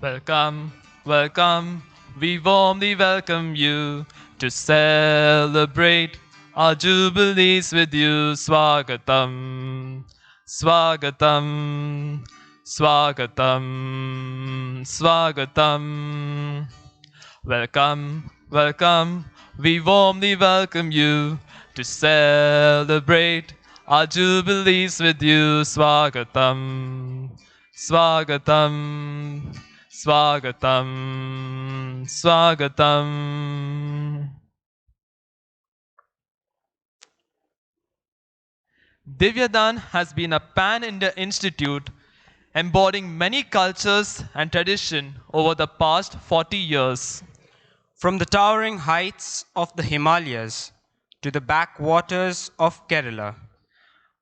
Welcome, welcome, we warmly welcome you to celebrate our jubilees with you. Swagatam, Swagatam, Swagatam, Swagatam. Welcome, welcome, we warmly welcome you to celebrate our jubilees with you. Swagatam, Swagatam, Swagatam, Swagatam. Divyadaan has been a pan-India institute embodying many cultures and tradition over the past 40 years. From the towering heights of the Himalayas to the backwaters of Kerala,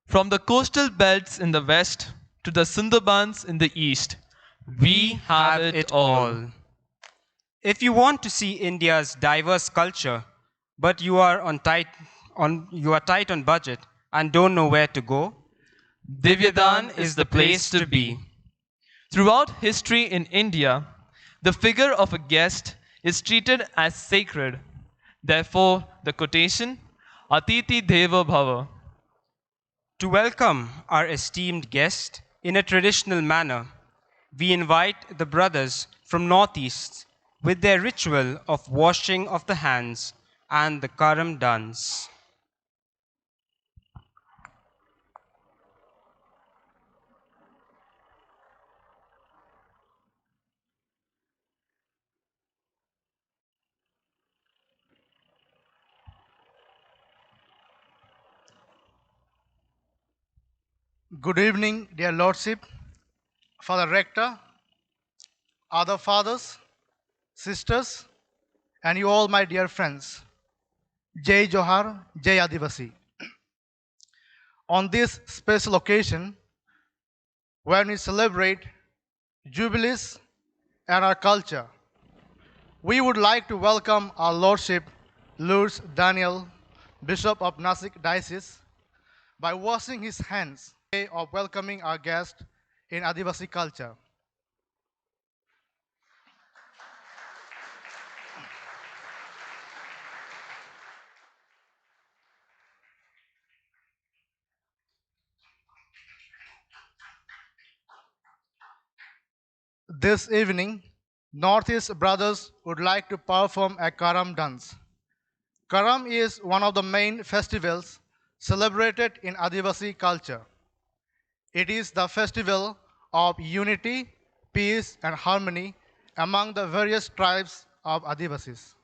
From the coastal belts in the west to the Sundarbans in the east, we have it all. If you want to see India's diverse culture, but you are tight on budget and don't know where to go, Divyadaan is the place to be. Throughout history in India, the figure of a guest is treated as sacred. Therefore, the quotation, Atiti Deva Bhava. To welcome our esteemed guest in a traditional manner, we invite the brothers from Northeast with their ritual of washing of the hands and the Karam dance. Good evening, dear Lordship, Father Rector, other fathers, sisters, and you all, my dear friends. Jai Johar, Jai Adivasi. On this special occasion, when we celebrate jubilees and our culture, we would like to welcome our Lordship, Lourdes Daniel, Bishop of Nashik Diocese, by washing his hands of welcoming our guest in Adivasi culture. This evening, Northeast brothers would like to perform a Karam dance. Karam is one of the main festivals celebrated in Adivasi culture. It is the festival of unity, peace, and harmony among the various tribes of Adivasis.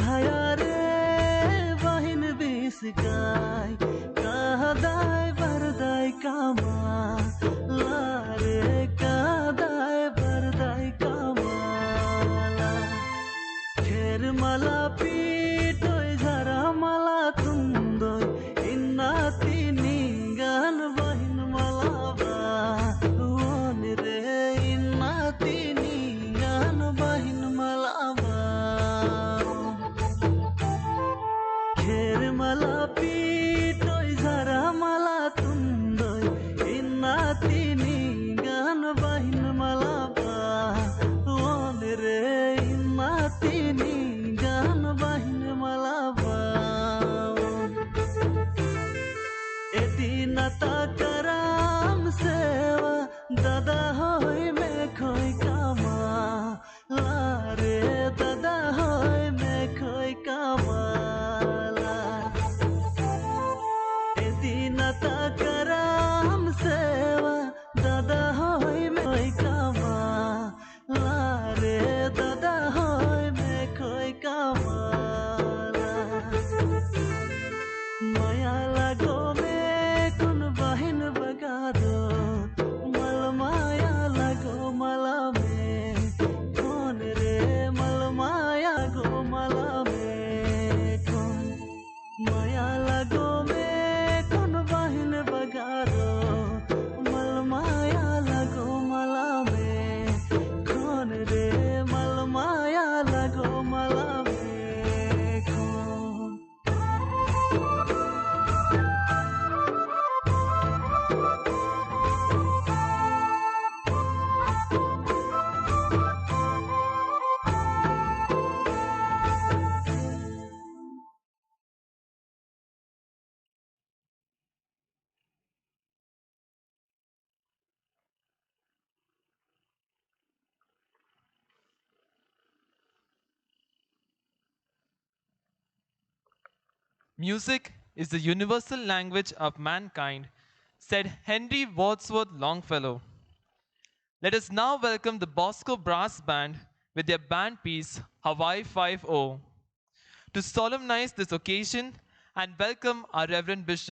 भया रे बहिन बिसकाई कहदाय बरदाय कामा लारे कहदाय बरदाय कामाला खेर मला पीटोय झरा मला तुंदोय इन्नाती निंगन बहिन मला बा ओन रे इन्नाती निंगन बहिन मला बा खेर मला पीटोय झरा मला तुंदोय इन्नाती निंगन बहिन मला बा ओन रे इन्नाती निंगन बहिन मला बा एदिनता कराम सेवा दादा होय में खोय कामा लारे दादा होय में खोय कामाला एदिनता कराम सेवा दादा होय में खोय कामा लारे दादा होय में खोय कामाला माया लागो में कुन बहिन बगारो मल माया लागो मला में कौन रे मल माया गो मला में कौन माया लागो में कुन बहिन बगारो मल माया लागो मला में कौन रे मल माया लागो मला में कौन Music is the universal language of mankind, said Henry Wadsworth Longfellow. Let us now welcome the Bosco Brass Band with their band piece Hawaii 5-0 to solemnize this occasion and welcome our Reverend Bishop.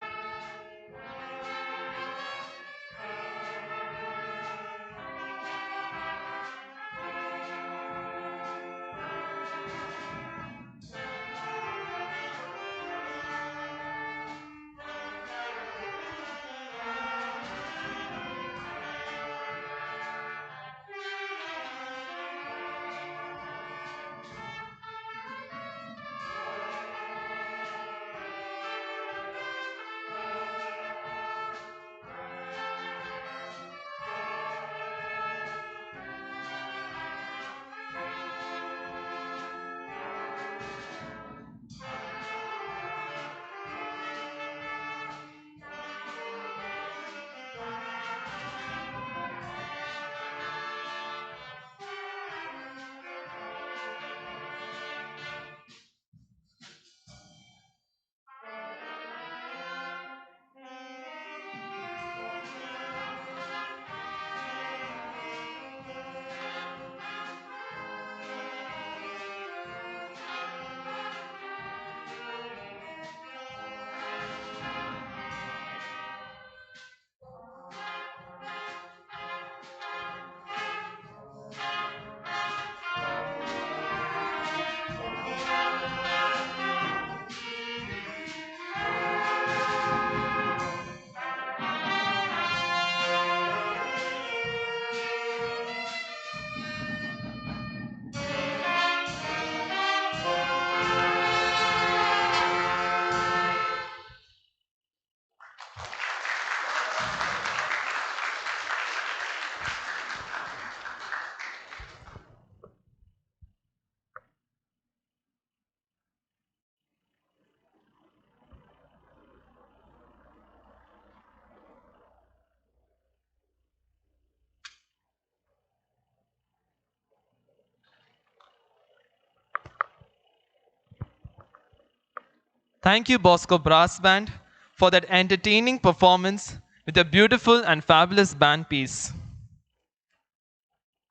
Thank you, Bosco Brass Band, for that entertaining performance with a beautiful and fabulous band piece.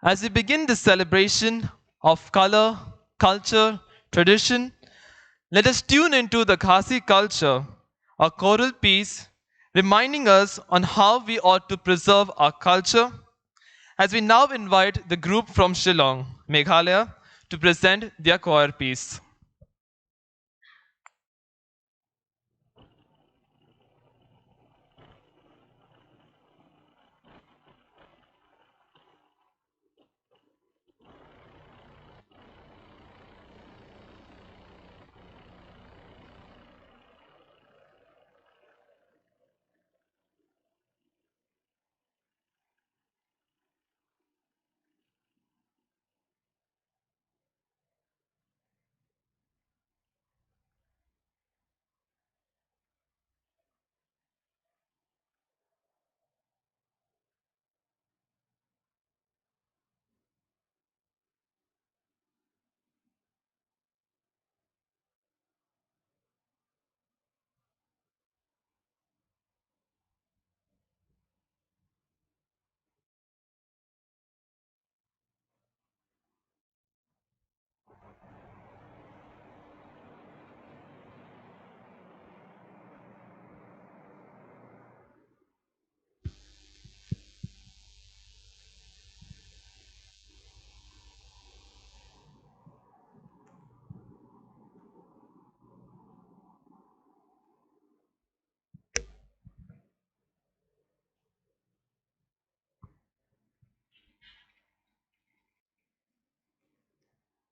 As we begin this celebration of color, culture, tradition, let us tune into the Khasi culture, a choral piece reminding us on how we ought to preserve our culture, as we now invite the group from Shillong, Meghalaya, to present their choir piece.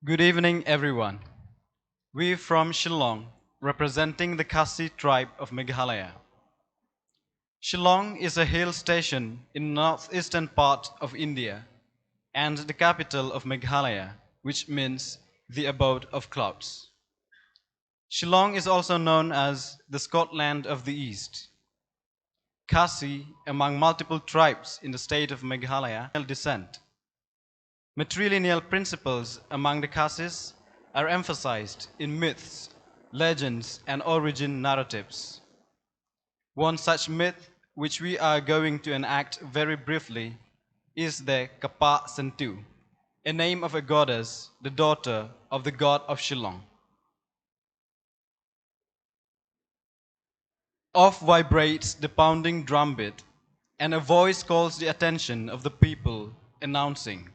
Good evening, everyone. We from Shillong, representing the Khasi tribe of Meghalaya. Shillong is a hill station in northeastern part of India and the capital of Meghalaya, which means the abode of clouds. Shillong is also known as the Scotland of the East. Khasi, among multiple tribes in the state of Meghalaya, descent. Matrilineal principles among the Khasis are emphasized in myths, legends, and origin narratives. One such myth, which we are going to enact very briefly, is the Kapa Sentu, a name of a goddess, the daughter of the god of Shillong. Off vibrates the pounding drumbeat, and a voice calls the attention of the people, announcing,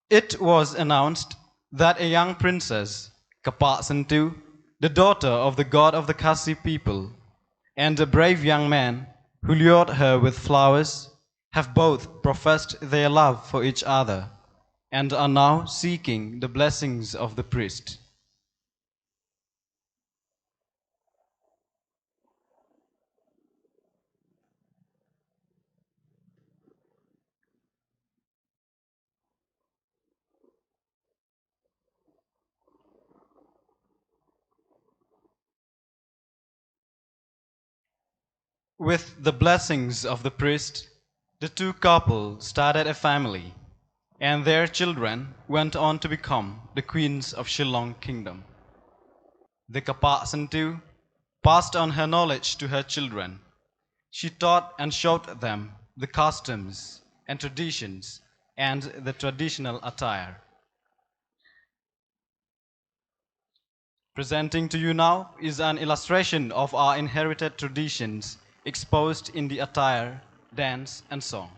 It was announced that a young princess, Kapa Sentu, the daughter of the god of the Khasi people, and a brave young man who lured her with flowers, have both professed their love for each other and are now seeking the blessings of the priest. With the blessings of the priest, the two couples started a family, and their children went on to become the queens of Shillong Kingdom. The Kapa Sentu passed on her knowledge to her children. She taught and showed them the customs and traditions and the traditional attire. Presenting to you now is an illustration of our inherited traditions exposed in the attire, dance, and song.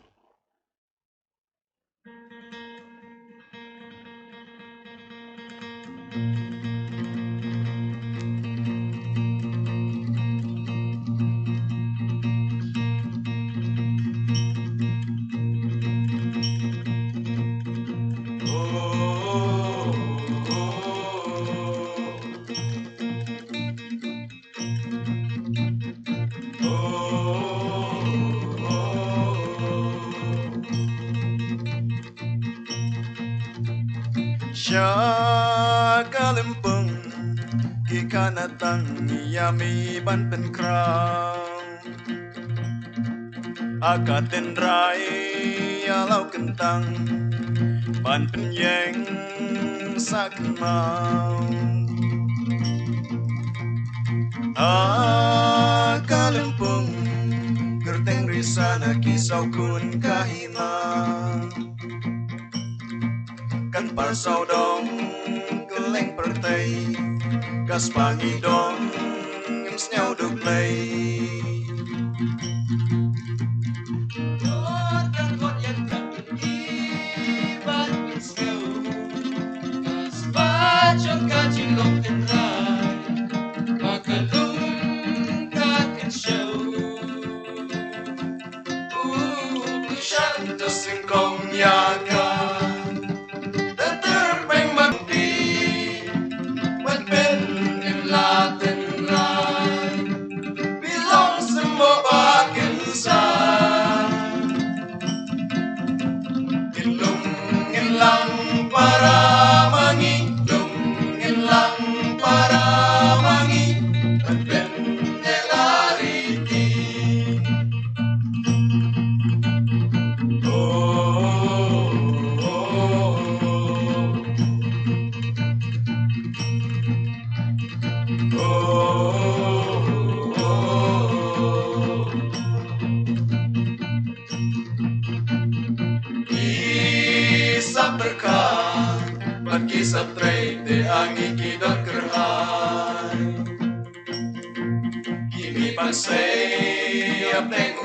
ขณะตั้งยามีบันเป็นคราวอากาศเป็นไรยาเล่ากันตังบันเป็นแยงสักมา Kalimpong gerteng risana kisau kun kahima kan parsau dong keleng pertai gas pagi dong ngemsnyau duplay dan kot yang tak ibat insau gas pajok kacing lok tenrai makalung show. Shanto singkong yaga, terbang mati, magpen in Latin rai, bilang semua bagian sah. Ilung ilang para mangi, ilung ilang para mangi, magpen. Kisah tray de angi kidot kerhai Kimi pansay apeng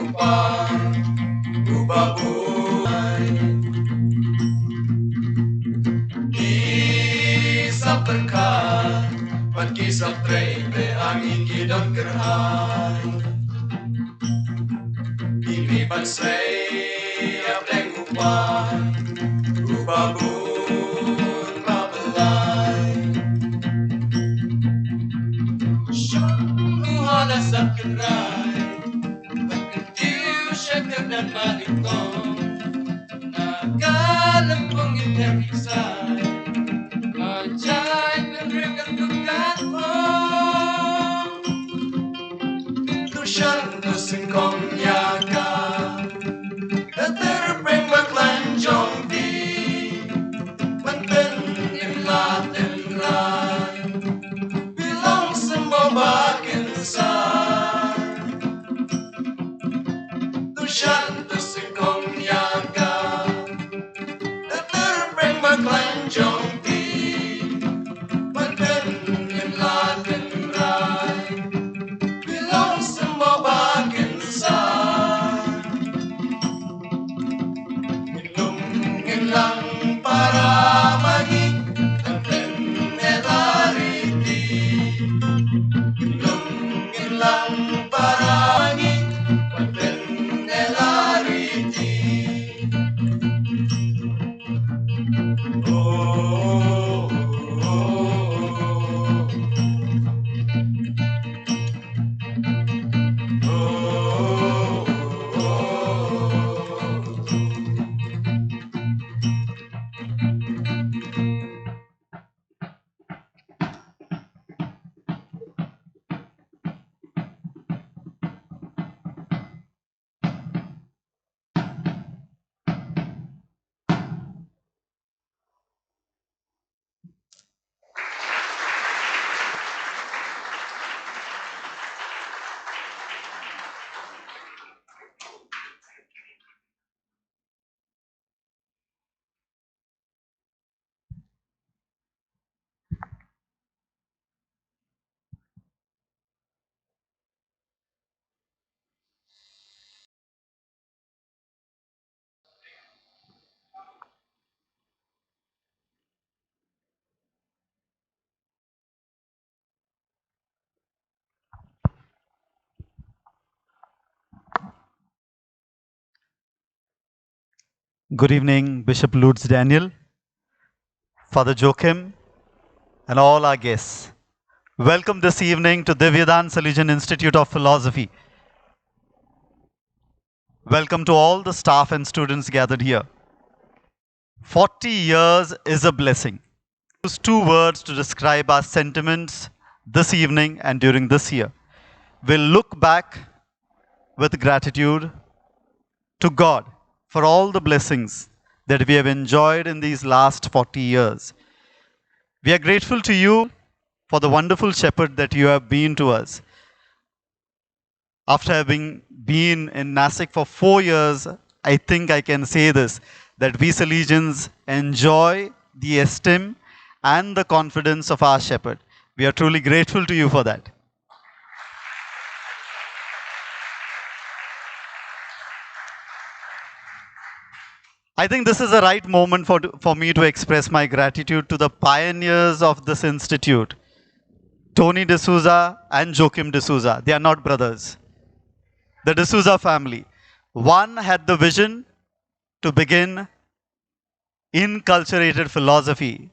ubabuhay Kisah berkat Kisah tray de angi kidot kerhai Kimi pansay apeng ubabuhay Sakit rai, pagkatiw siya dan malikong Nakalampong interikisay, majay penerikan tugat mo Lusyang tusingkong yaga, terbang maglanjong di Manpen in Latin rai, bilang semua bagian sa Shanto singkong yaga, terbang maglanjong di Manpen in Latin rai, bilang semua bagian sa Ilung ilang para mangi, Manpen elariti Ilung ilang para mangi, Manpen Good evening, Bishop Lourdes Daniel, Father Joachim, and all our guests. Welcome this evening to Divyadaan Salesian Institute of Philosophy. Welcome to all the staff and students gathered here. 40 years is a blessing. Use two words to describe our sentiments this evening and during this year. We'll look back with gratitude to God for all the blessings that we have enjoyed in these last 40 years. We are grateful to you for the wonderful shepherd that you have been to us. After having been in Nashik for 4 years, I think I can say this, that we Salesians enjoy the esteem and the confidence of our shepherd. We are truly grateful to you for that. I think this is the right moment for me to express my gratitude to the pioneers of this institute, Tony D'Souza and Joachim D'Souza. They are not brothers. The D'Souza family. One had the vision to begin inculturated philosophy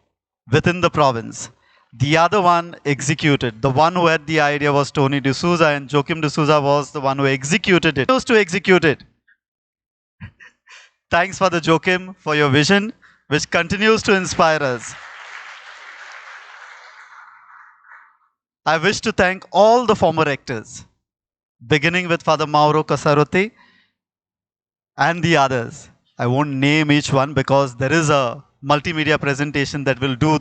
within the province. The other one executed. The one who had the idea was Tony D'Souza, and Joachim D'Souza was the one who executed it. He chose to execute it. Thanks, Father Joachim, for your vision, which continues to inspire us. I wish to thank all the former rectors, beginning with Father Mauro Casarotti and the others. I won't name each one because there is a multimedia presentation that will do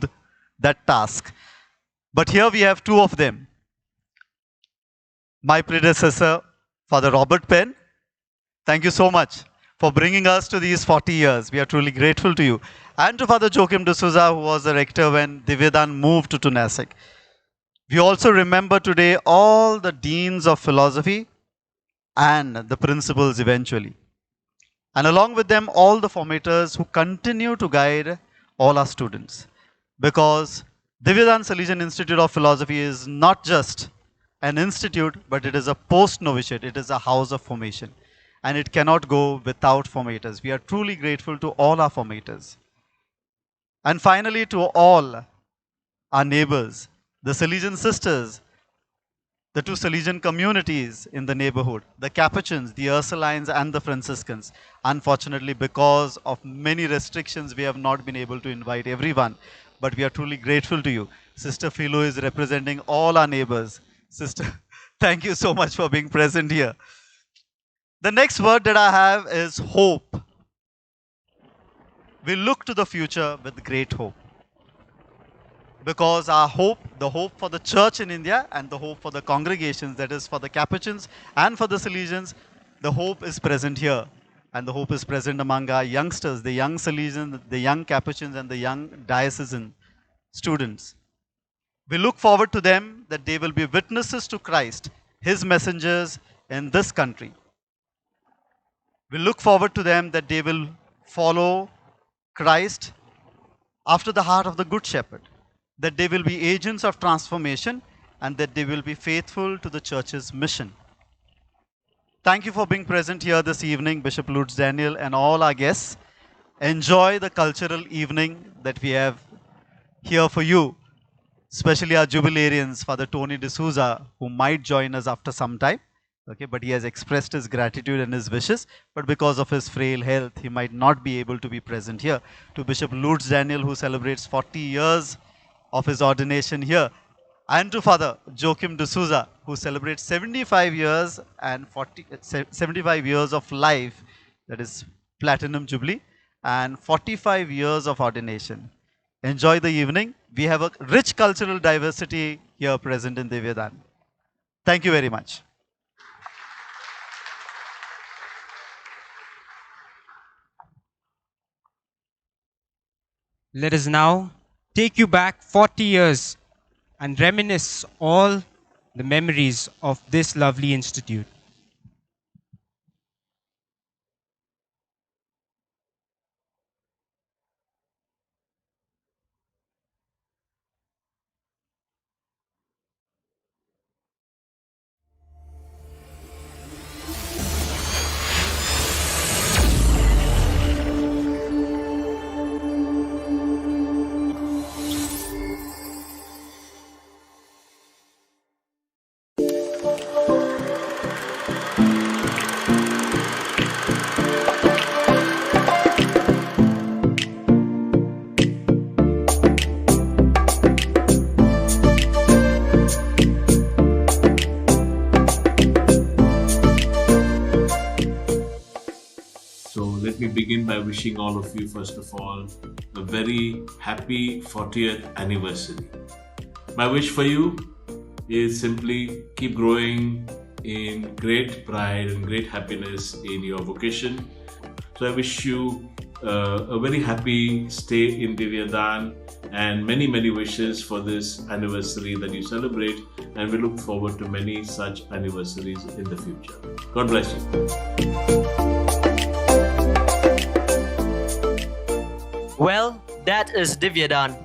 that task. But here we have two of them. My predecessor, Father Robert Penn, thank you so much for bringing us to these 40 years. We are truly grateful to you. And to Father Joachim D'Souza, who was the rector when Divyadaan moved to Nashik. We also remember today all the deans of philosophy and the principals eventually. And along with them, all the formators who continue to guide all our students. Because Divyadaan Salesian Institute of Philosophy is not just an institute, but it is a post-novitiate. It is a house of formation. And it cannot go without formators. We are truly grateful to all our formators. And finally, to all our neighbors, the Salesian sisters, the two Salesian communities in the neighborhood, the Capuchins, the Ursulines, and the Franciscans. Unfortunately, because of many restrictions, we have not been able to invite everyone. But we are truly grateful to you. Sister Philo is representing all our neighbors. Sister, thank you so much for being present here. The next word that I have is hope. We look to the future with great hope. Because our hope, the hope for the church in India and the hope for the congregations, that is for the Capuchins and for the Salesians, the hope is present here. And the hope is present among our youngsters, the young Salesians, the young Capuchins, and the young diocesan students. We look forward to them that they will be witnesses to Christ, His messengers in this country. We look forward to them that they will follow Christ after the heart of the Good Shepherd, that they will be agents of transformation, and that they will be faithful to the church's mission. Thank you for being present here this evening, Bishop Lourdes Daniel and all our guests. Enjoy the cultural evening that we have here for you, especially our Jubilarians, Father Tony D'Souza, who might join us after some time. Okay, but he has expressed his gratitude and his wishes, but because of his frail health, he might not be able to be present here. To Bishop Lourdes Daniel, who celebrates 40 years of his ordination here, and to Father Joachim D'Souza, who celebrates 75 years and 75 years of life, that is Platinum Jubilee, and 45 years of ordination. Enjoy the evening. We have a rich cultural diversity here present in Divyadaan. Thank you very much. Let us now take you back 40 years and reminisce all the memories of this lovely institute. let me begin by wishing all of you, first of all, a very happy 40th anniversary. My wish for you is simply keep growing in great pride and great happiness in your vocation. So I wish you a very happy stay in Divyadaan and many, many wishes for this anniversary that you celebrate, and we look forward to many such anniversaries in the future. God bless you. Well, that is Divyadaan,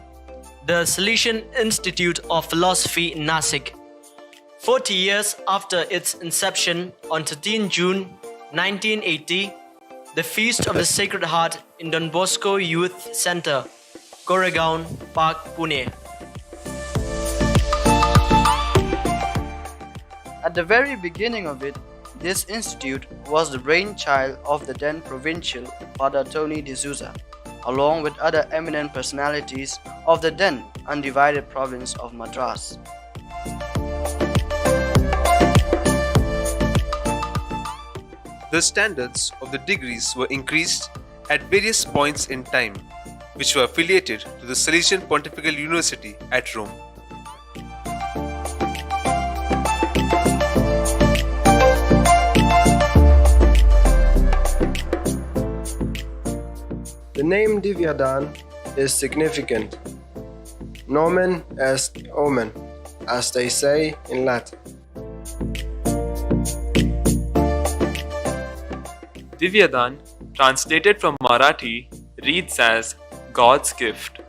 the Salesian Institute of Philosophy in Nashik. 40 years after its inception on 13 June 1980, the Feast of the Sacred Heart in Don Bosco Youth Center, Goregaon Park, Pune. At the very beginning of it, this institute was the brainchild of the then provincial Father Tony D'Souza, along with other eminent personalities of the then undivided province of Madras. The standards of the degrees were increased at various points in time, which were affiliated to the Salesian Pontifical University at Rome. The name Divyadaan is significant. Nomen est omen, as they say in Latin. Divyadaan, translated from Marathi, reads as God's gift.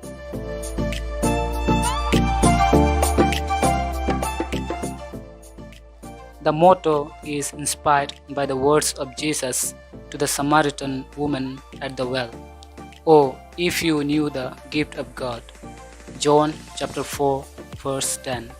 The motto is inspired by the words of Jesus to the Samaritan woman at the well. Oh, if you knew the gift of God. John chapter 4, verse 10.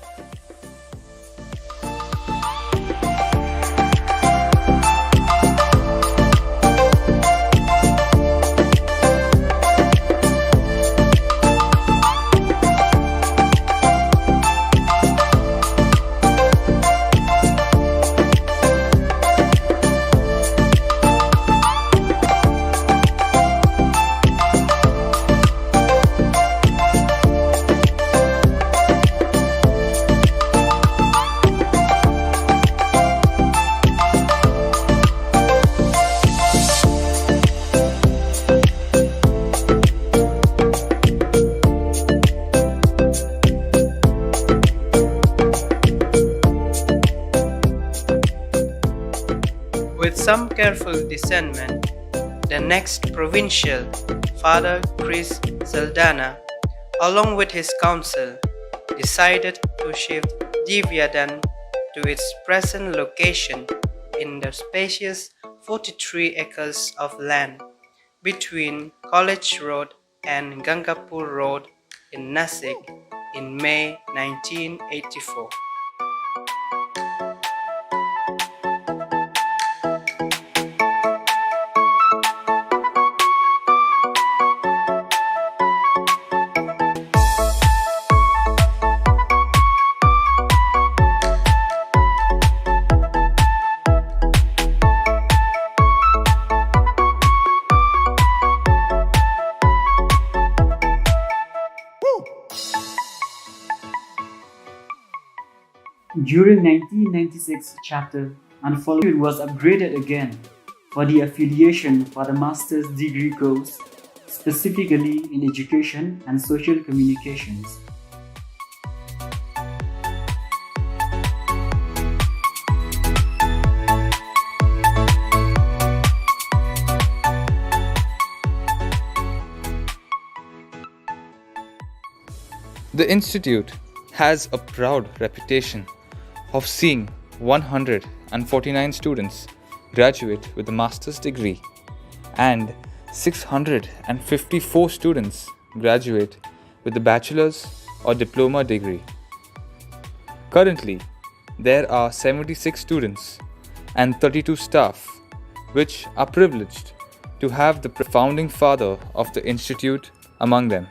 With some careful discernment, the next provincial, Father Chris Zaldana, along with his council, decided to shift Divyadaan to its present location in the spacious 43 acres of land between College Road and Gangapur Road in Nashik in May 1984. During 1996 chapter and following it was upgraded again for the affiliation for the master's degree course, specifically in education and social communications. The institute has a proud reputation of seeing 149 students graduate with a master's degree and 654 students graduate with a bachelor's or diploma degree. Currently, there are 76 students and 32 staff which are privileged to have the founding father of the institute among them.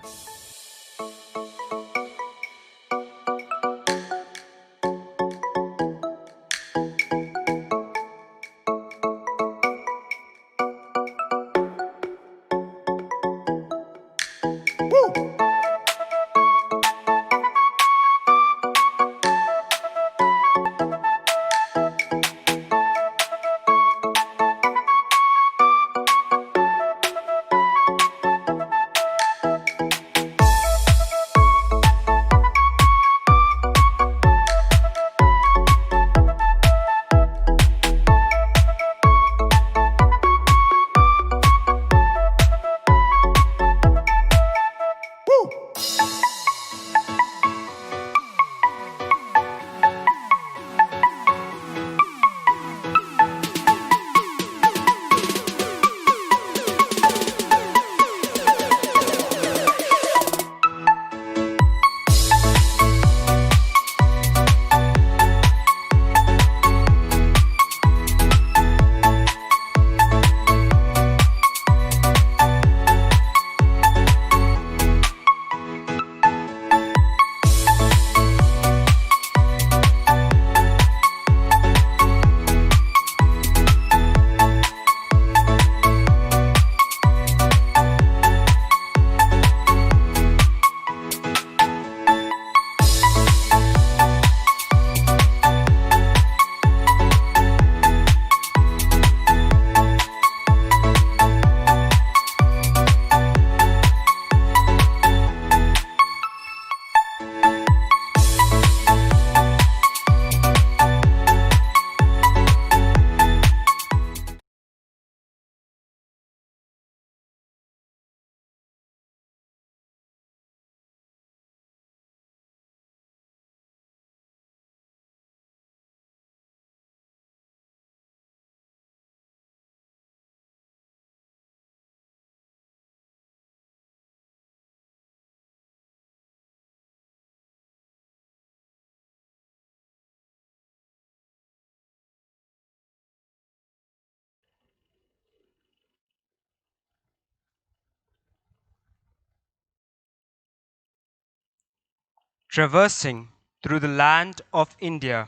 Traversing through the land of India,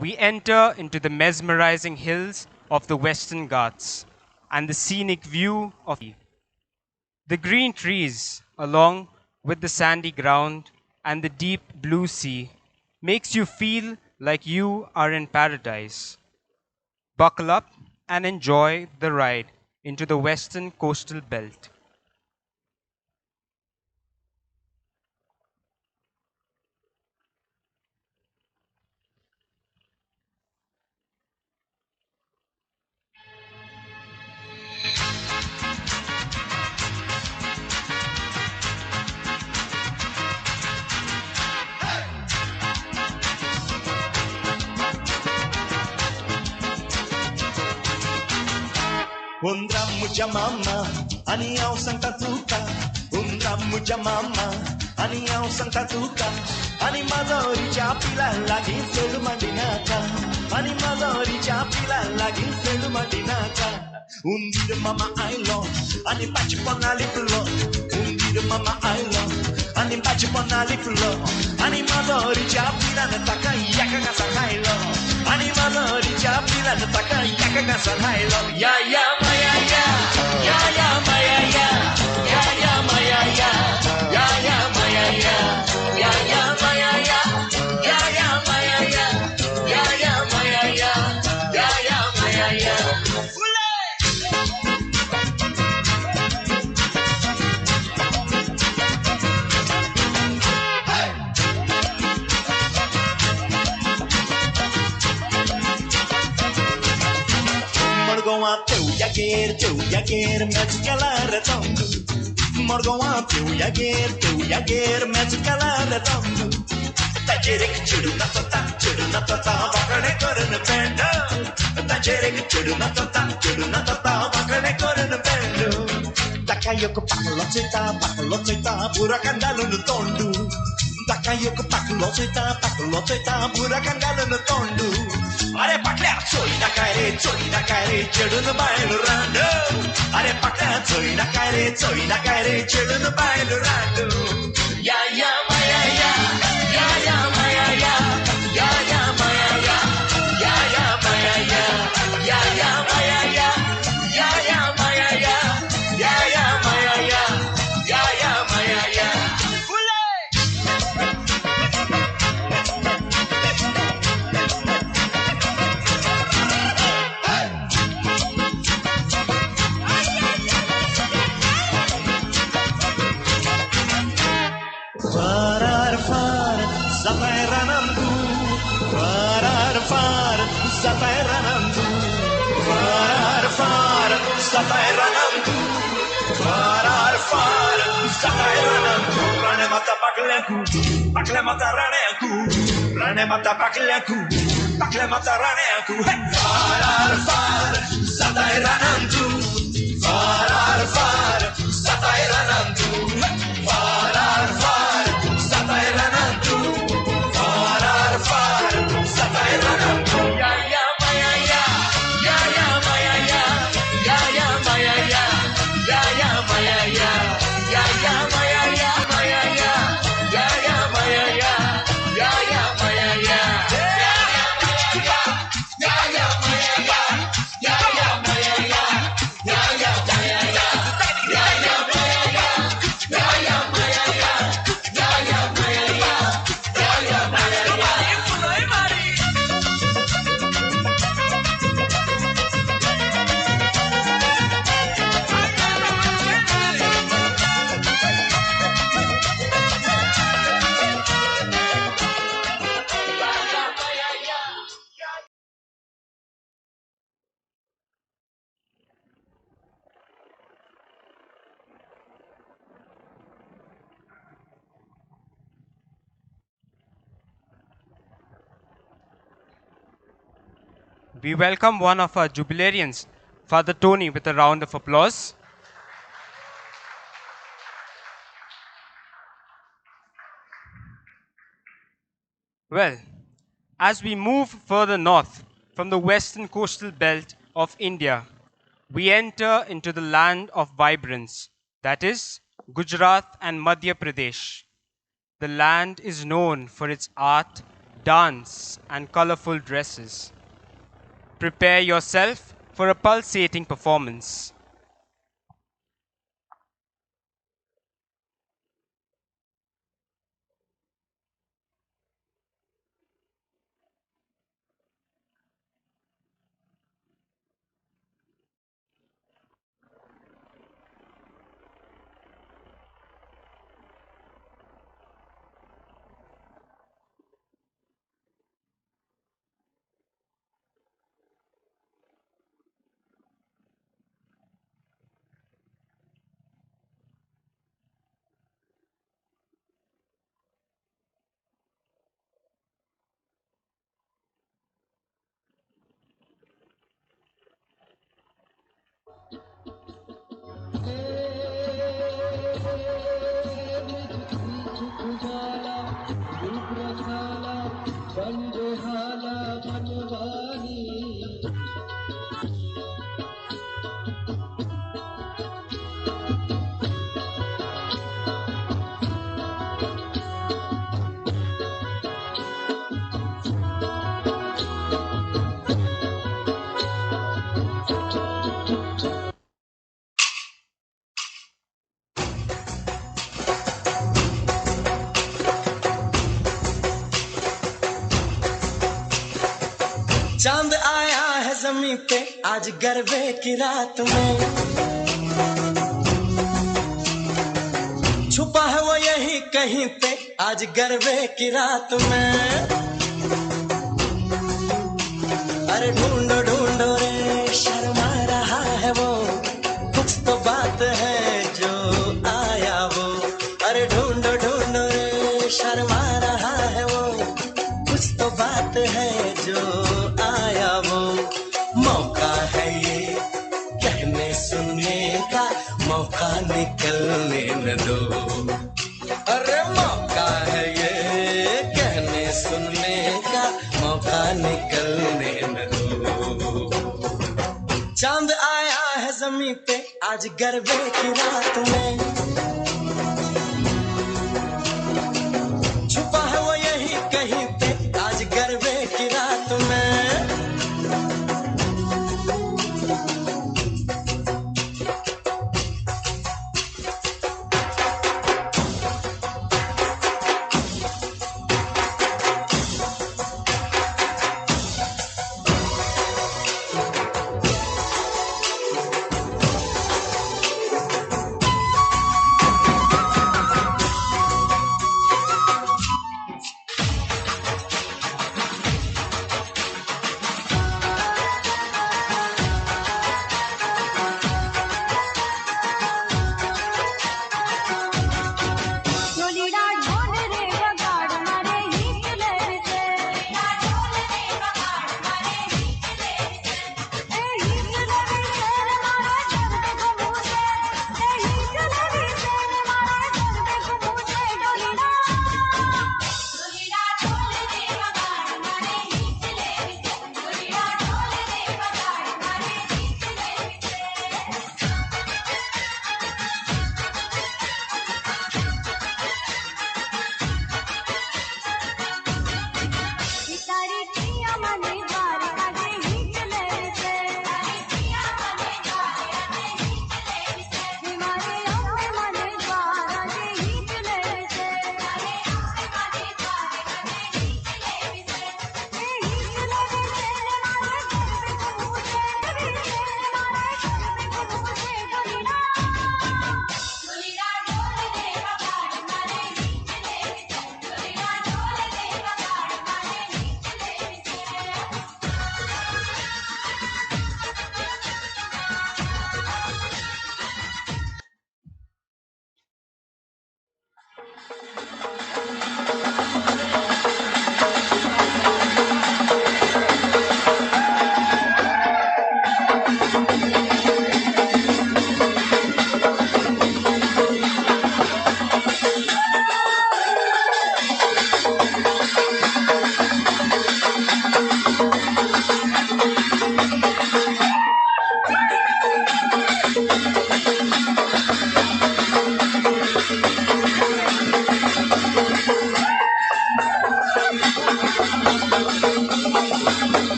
we enter into the mesmerizing hills of the Western Ghats and the scenic view of the green trees along with the sandy ground and the deep blue sea makes you feel like you are in paradise. Buckle up and enjoy the ride into the western coastal belt. Undra muja mama, aniau santa tuka. Undra muja mama, aniau santa tuka. Ani mazori chapila lagi selu mandinaka. Ani mazori chapila lagi selu mandinaka. Undi mama I love, ani pachi pona liplo. Undi mama I love, ani pachi pona liplo. Ani mazori chapila nataka yaka gasa hailo. Ani mazori chapila nataka yaka gasa hailo. Ya ya maya ya, ya ya maya ya, ya ya maya ya, ya ya maya ya, ya ya maya ya, ya ya maya ya, ya ya maya ya, ya ya maya ya. Teu yaguer, mete calada tonto. Morgoa, teu yaguer, mete calada tonto. Tajerek chudu na tota, bakane korun pendo. Tajerek chudu na tota, bakane korun pendo. Takayoko pakalotita, pura kandalu no tondu. Takayoko pakalotita, pura kandalu no tondu. Are pakla choi na kaire, chedu no bail rando. Are pakla choi na kaire, chedu no bail rando. Ya ya maya ya, ya ya maya ya, ya ya maya ya, ya ya maya ya, ya ya maya ya, ya ya maya ya, ya ya maya ya, ya ya maya ya. Pakle mata raneku. Farar, satai ranantu. Farar, satai ranantu. Farar, satai ranantu. Farar, satai ranantu. Ya ya maya ya, ya ya maya ya, ya ya maya ya, ya ya maya ya, ya ya maya ya, maya ya, ya ya maya ya, ya ya maya ya. We welcome one of our jubilarians, Father Tony, with a round of applause. Well, as we move further north from the western coastal belt of India, we enter into the land of vibrance, that is, Gujarat and Madhya Pradesh. The land is known for its art, dance, and colorful dresses. Prepare yourself for a pulsating performance. चांद आया है जमीन पे आज गरबे की रात में, छुपा है वो यही कहीं पे आज गरबे की रात में। अरे ढूंढो ढूंढो रे शर्मा रहा है वो, कुछ तो बात है जो आया वो। अरे ढूंढो ढूंढो रे शर्मा रहा है वो, कुछ तो बात है जो आया वो। मौका है ये कहने सुनने का, मौका निकलने न दो। अरे मौका है ये कहने सुनने का, मौका निकलने न दो। चांद आया है जमीन पे आज गरबे की रात में, छुपा है वो यही कहीं पे आज गरबे की रात में।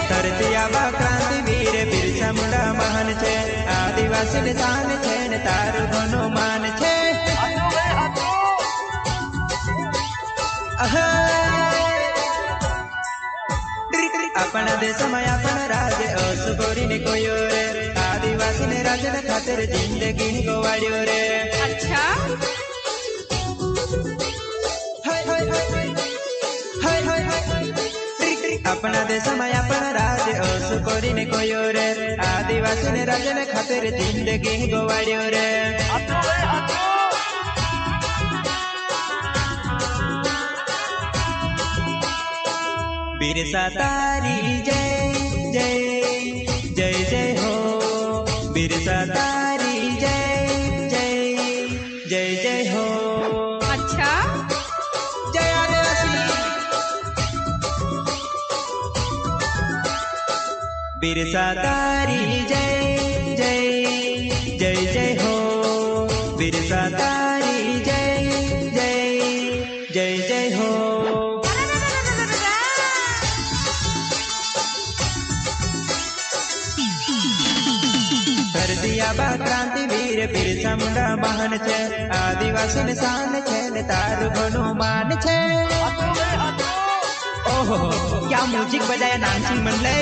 धरती आवा क्रांति वीर बिरसा मुंडा महान छे आदिवासी ने शान छे ने तारू घनो मान छे अपना देश में अपना राज्य असुगोरी ने कोयो रे आदिवासी ने राज्य ने खातिर जिंदगी को वाड़ियो रे अच्छा अपना देश में अपना राज्य असुगोरी ने कोयो रे आदिवासी ने राज्य ने खातिर जिंदगी को वाड़ियो रे बिरसा तारी जय जय जय जय हो बिरसा तारी जय जय जय जय हो अच्छा जय आदिवासी बिरसा तारी जय जय जय जय हो बिरसा तारी जय जय जय जय हो दियाबा क्रांति वीर बिरसा मुंडा महान छे आदिवासी ने शान छे ने तारू घनो मान छे ओहो क्या म्यूजिक बजाया नाची मन ले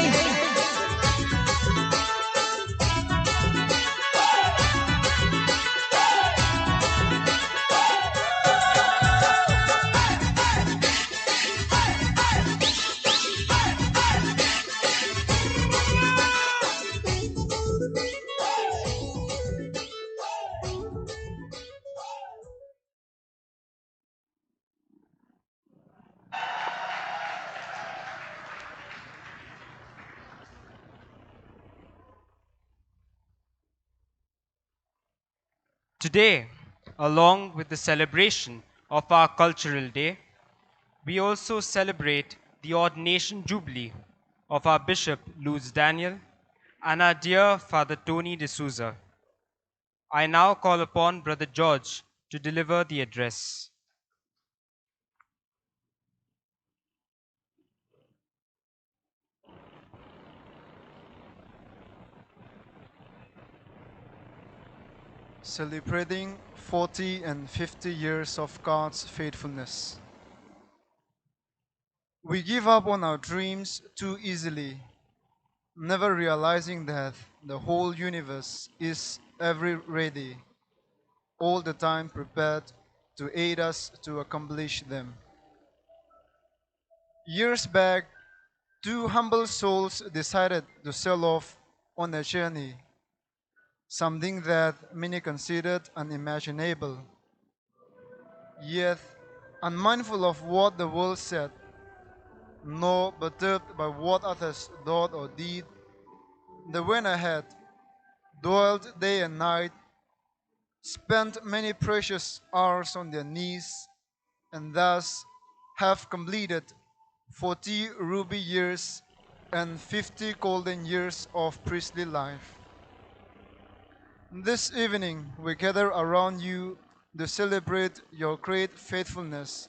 Today, along with the celebration of our cultural day, we also celebrate the ordination jubilee of our Bishop Lourdes Daniel and our dear Father Tony D'Souza. I now call upon Brother George to deliver the address. Celebrating 40 and 50 years of God's faithfulness. We give up on our dreams too easily, never realizing that the whole universe is ever ready, all the time prepared to aid us to accomplish them. Years back, two humble souls decided to sail off on a journey, something that many considered unimaginable. Yet, unmindful of what the world said, nor perturbed by what others thought or did, they went ahead, toiled day and night, spent many precious hours on their knees, and thus have completed 40 ruby years and 50 golden years of priestly life. This evening, we gather around you to celebrate your great faithfulness,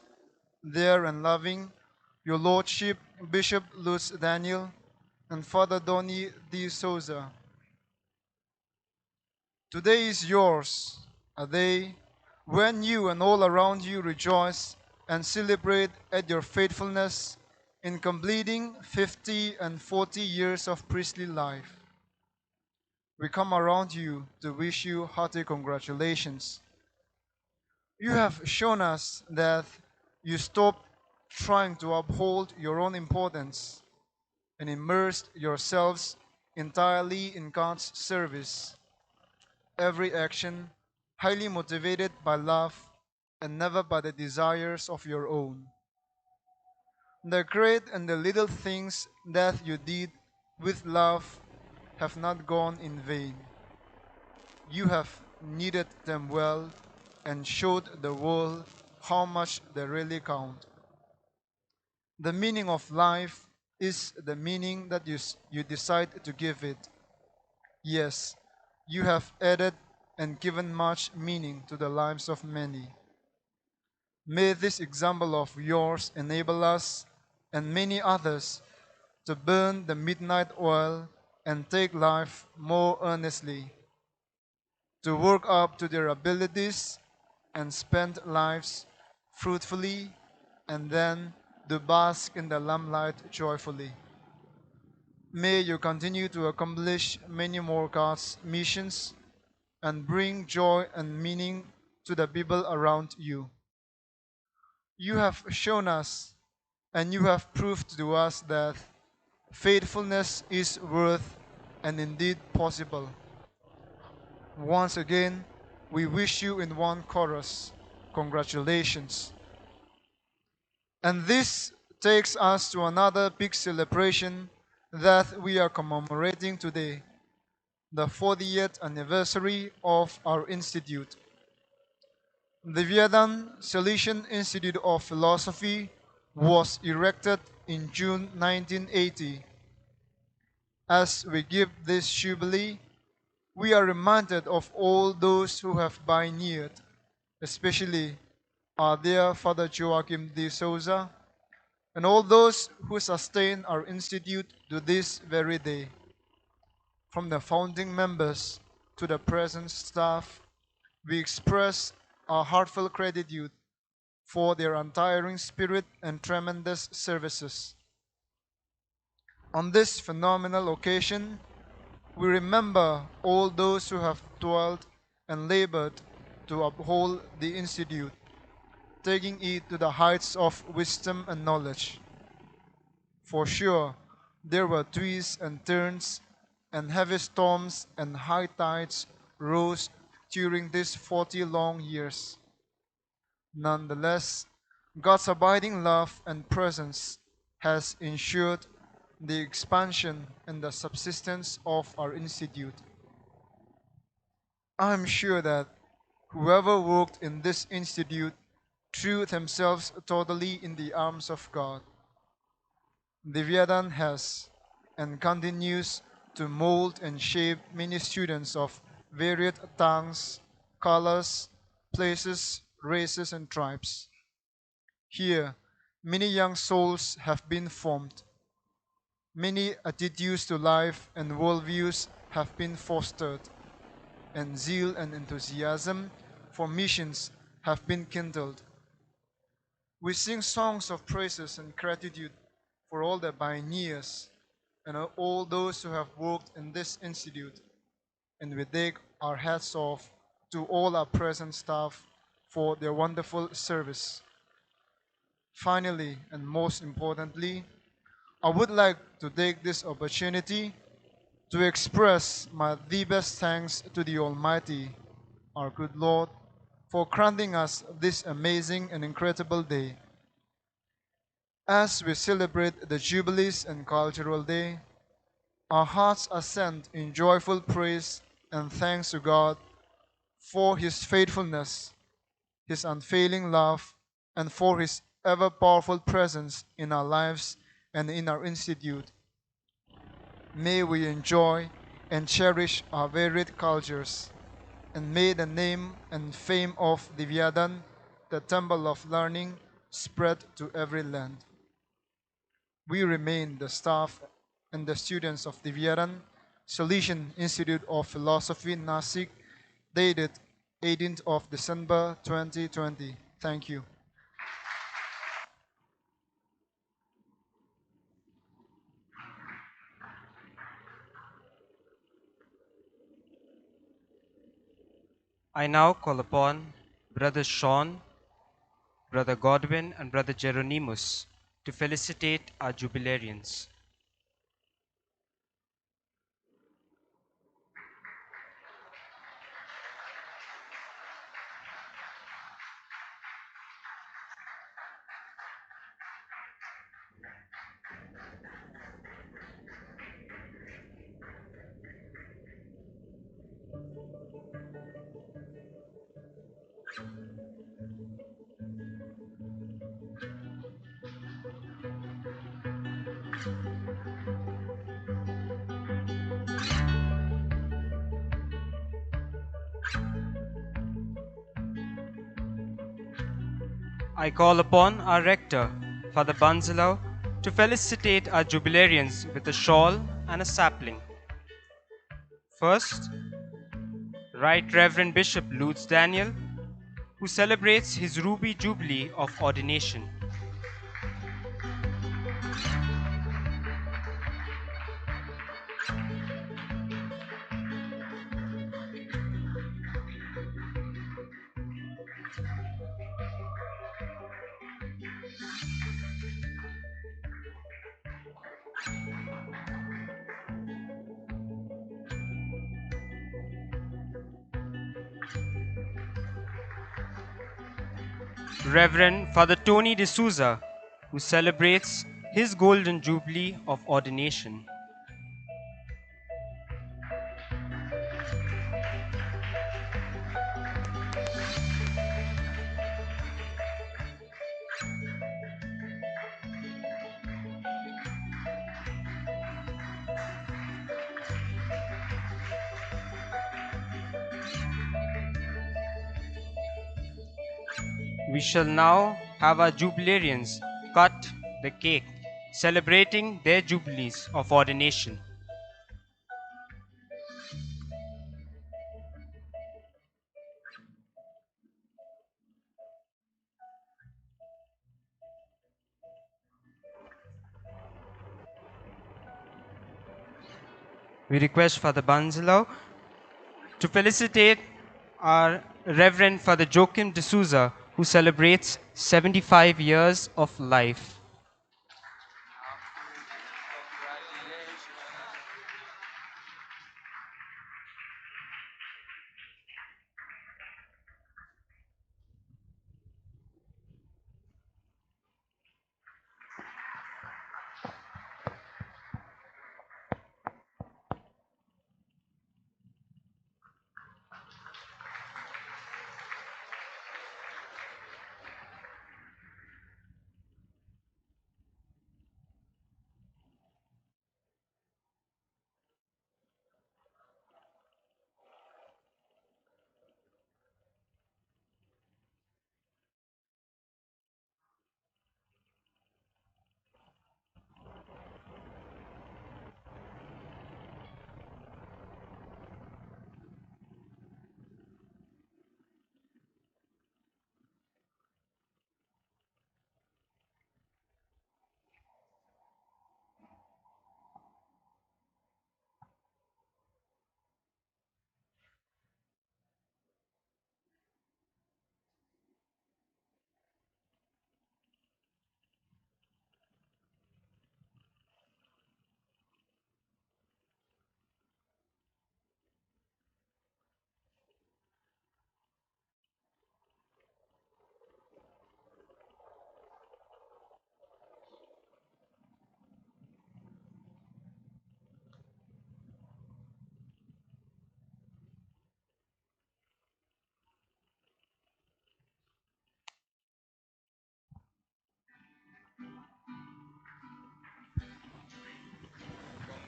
dear and loving, your Lordship, Bishop Lourdes Daniel, and Father Tony D'Souza. Today is yours, a day when you and all around you rejoice and celebrate at your faithfulness in completing 50 and 40 years of priestly life. We come around you to wish you hearty congratulations. You have shown us that you stopped trying to uphold your own importance and immersed yourselves entirely in God's service. Every action highly motivated by love and never by the desires of your own. The great and the little things that you did with love have not gone in vain. You have kneaded them well and showed the world how much they really count. The meaning of life is the meaning that you decide to give it. Yes, you have added and given much meaning to the lives of many. May this example of yours enable us and many others to burn the midnight oil and take life more earnestly, to work up to their abilities and spend lives fruitfully, and then to bask in the lamplight joyfully. May you continue to accomplish many more God's missions and bring joy and meaning to the people around you. You have shown us and you have proved to us that faithfulness is worth and indeed possible. Once again, we wish you in one chorus, congratulations. And this takes us to another big celebration that we are commemorating today, the 40th anniversary of our institute. The Divyadaan Salesian Institute of Philosophy was erected in June 1980. As we give this jubilee, we are reminded of all those who have pioneered, especially our dear Father Joachim de Souza, and all those who sustain our institute to this very day. From the founding members to the present staff, we express our heartfelt gratitude for their untiring spirit and tremendous services. On this phenomenal occasion, we remember all those who have toiled and labored to uphold the Institute, taking it to the heights of wisdom and knowledge. For sure, there were twists and turns, and heavy storms and high tides rose during these 40 long years. Nonetheless, God's abiding love and presence has ensured the expansion and the subsistence of our institute. I am sure that whoever worked in this institute threw themselves totally in the arms of God. Divyadaan has and continues to mold and shape many students of varied tongues, colors, places, races, and tribes. Here, many young souls have been formed. Many attitudes to life and worldviews have been fostered, and zeal and enthusiasm for missions have been kindled. We sing songs of praises and gratitude for all the pioneers and all those who have worked in this institute, and we take our hats off to all our present staff for their wonderful service. Finally, and most importantly, I would like to take this opportunity to express my deepest thanks to the Almighty, our good Lord, for granting us this amazing and incredible day. As we celebrate the Jubilees and Cultural Day, our hearts ascend in joyful praise and thanks to God for His faithfulness, His unfailing love, and for His ever-powerful presence in our lives and in our institute. May we enjoy and cherish our varied cultures, and may the name and fame of Divyadaan, the Temple of Learning, spread to every land. We remain the staff and the students of Divyadaan Salesian Institute of Philosophy, Nashik, dated 18th of December 2020. Thank you. I now call upon Brother Sean, Brother Godwin, and Brother Geronimus to felicitate our jubilarians. I call upon our rector, Father Banzalo, to felicitate our jubilarians with a shawl and a sapling. First, Right Reverend Bishop Lourdes Daniel, who celebrates his Ruby Jubilee of Ordination. Reverend Father Tony D'Souza, who celebrates his Golden Jubilee of Ordination. We shall now have our jubilarians cut the cake, celebrating their jubilees of ordination. We request Father Banzalo to felicitate our Reverend Father Joachim D'Souza, who celebrates 75 years of life.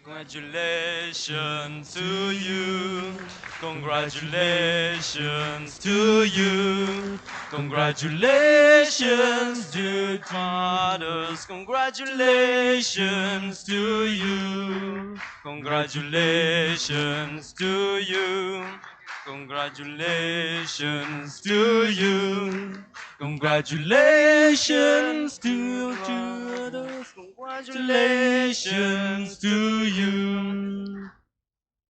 Congratulations to you. Congratulations to you. Congratulations, dear fathers. Congratulations to you. Congratulations to you. Congratulations to you. Congratulations to you. Congratulations to you.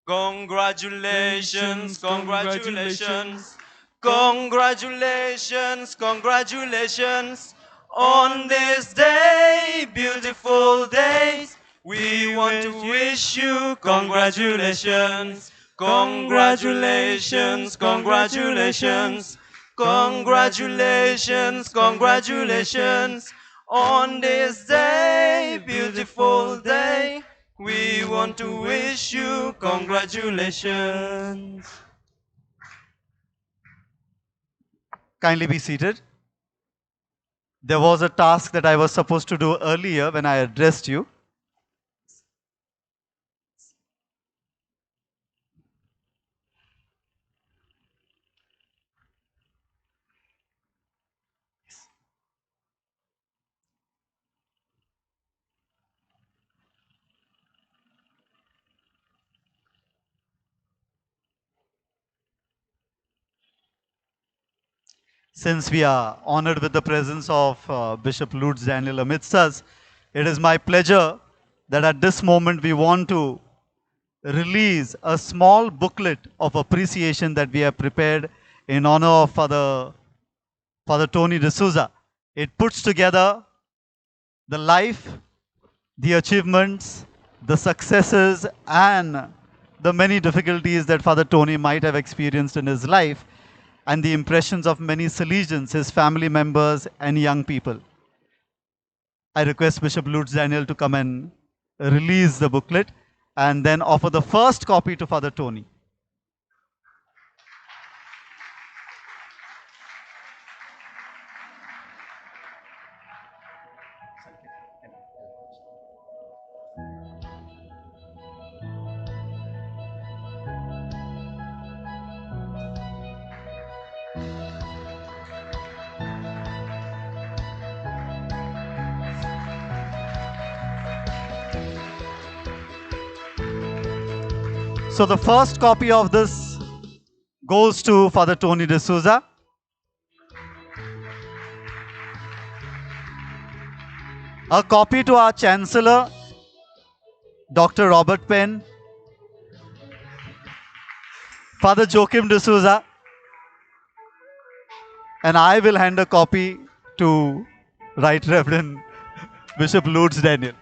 Congratulations, congratulations, congratulations, congratulations. On this day, beautiful day, we want to wish you congratulations. Congratulations, congratulations, congratulations, congratulations. On this day, beautiful day, we want to wish you congratulations. Kindly be seated. There was a task that I was supposed to do earlier when I addressed you. since we are honored with the presence of Bishop Lourdes Daniel amidst us, it is my pleasure that at this moment we want to release a small booklet of appreciation that we have prepared in honor of Father Tony D'Souza. It puts together the life, the achievements, the successes, and the many difficulties that Father Tony might have experienced in his life, and the impressions of many Salesians, his family members, and young people. I request Bishop Lourdes Daniel to come and release the booklet and then offer the first copy to Father Tony. So the first copy of this goes to Father Tony D'Souza. A copy to our Chancellor, Dr. Robert Penn, Father Joachim D'Souza, and I will hand a copy to Right Reverend Bishop Lourdes Daniel.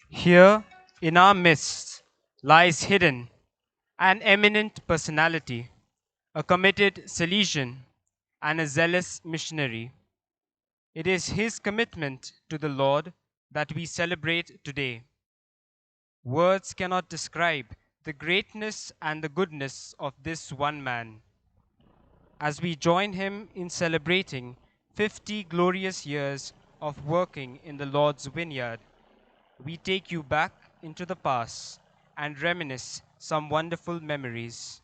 Here in our midst lies hidden an eminent personality, a committed Salesian, and a zealous missionary. It is his commitment to the Lord that we celebrate today. Words cannot describe the greatness and the goodness of this one man. As we join him in celebrating 50 glorious years of working in the Lord's vineyard, we take you back into the past and reminisce some wonderful memories.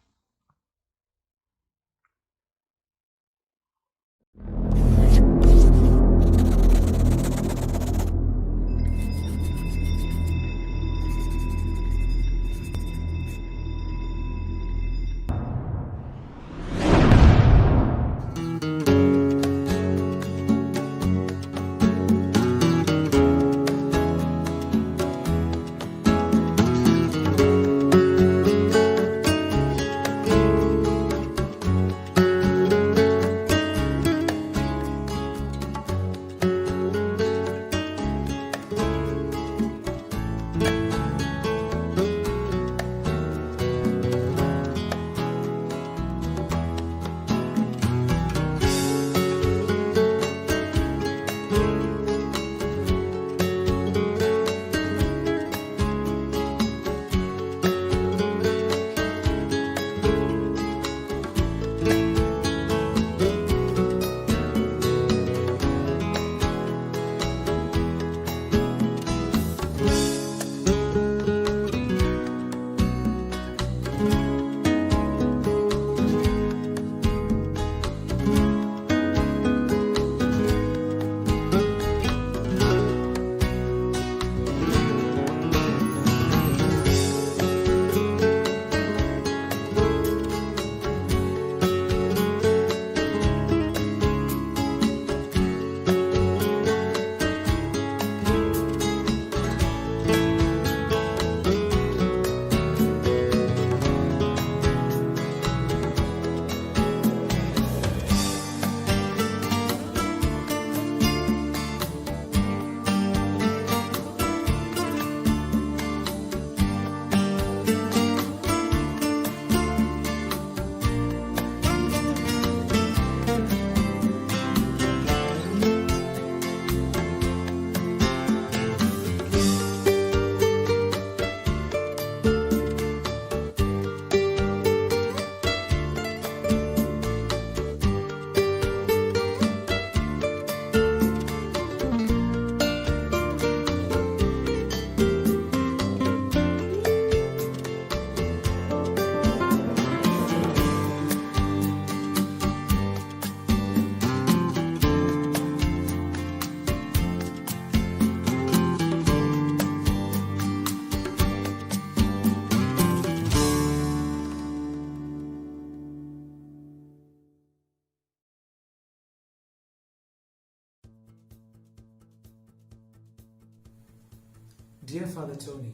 Dear Father Tony,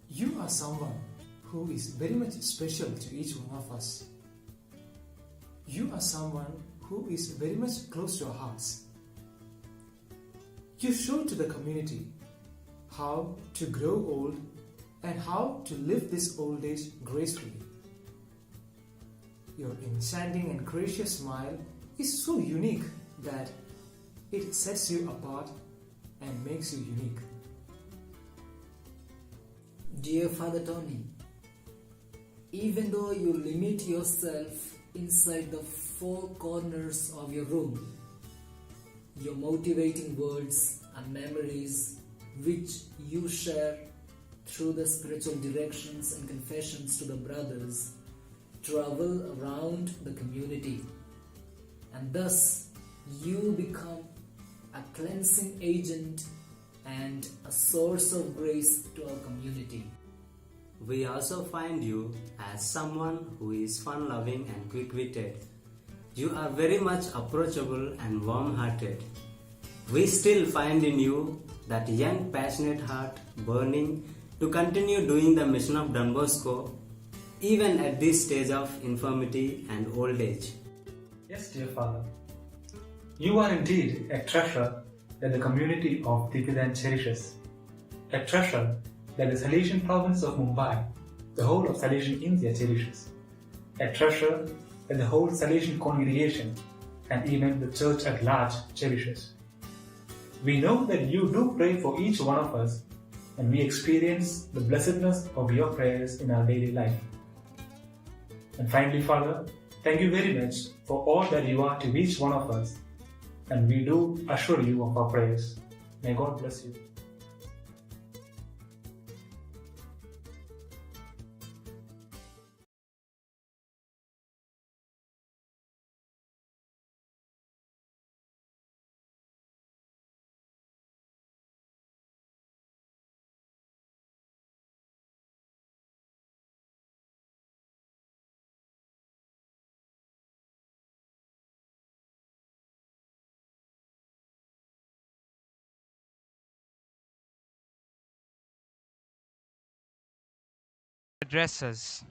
you are someone who is very much special to each one of us. You are someone who is very much close to our hearts. You show to the community how to grow old and how to live this old age gracefully. Your enchanting and gracious smile is so unique that it sets you apart and makes you unique. Dear Father Tony, even though you limit yourself inside the four corners of your room, your motivating words and memories which you share through the spiritual directions and confessions to the brothers travel around the community, and thus you become a cleansing agent and a source of grace to our community. We also find you as someone who is fun-loving and quick-witted. You are very much approachable and warm-hearted. We still find in you that young, passionate heart burning to continue doing the mission of Don Bosco, even at this stage of infirmity and old age. Yes, dear Father. You are indeed a treasure that the community of Divyadaan cherishes. A treasure that the Salesian province of Mumbai, the whole of Salesian India cherishes. A treasure that the whole Salesian congregation and even the church at large cherishes. We know that you do pray for each one of us, and we experience the blessedness of your prayers in our daily life. And finally, Father, thank you very much for all that you are to each one of us, and we do assure you of our prayers. May God bless you. Addresses.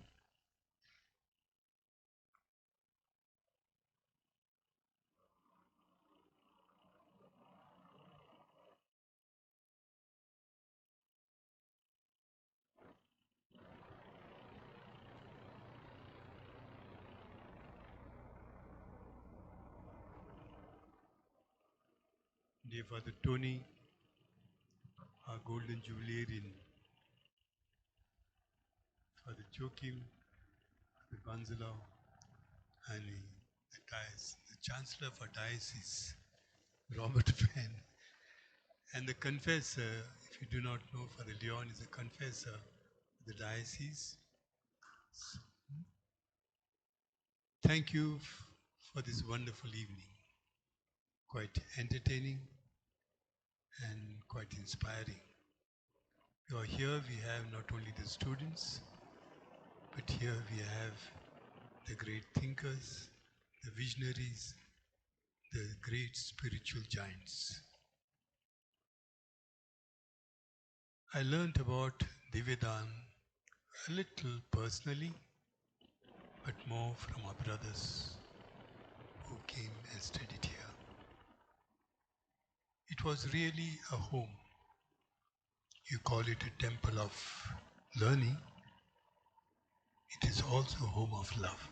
Dear Father Tony, our Golden Jubilarian, Father Joachim, Father Banzalo, and the Chancellor of our Diocese, Robert Penn, and the confessor, if you do not know, Father Leon is a confessor of the Diocese. Thank you for this wonderful evening, quite entertaining and quite inspiring. You are here, we have not only the students, but here we have the great thinkers, the visionaries, the great spiritual giants. I learnt about Divyadaan a little personally, but more from our brothers who came and studied here. It was really a home. You call it a temple of learning. It is also a home of love.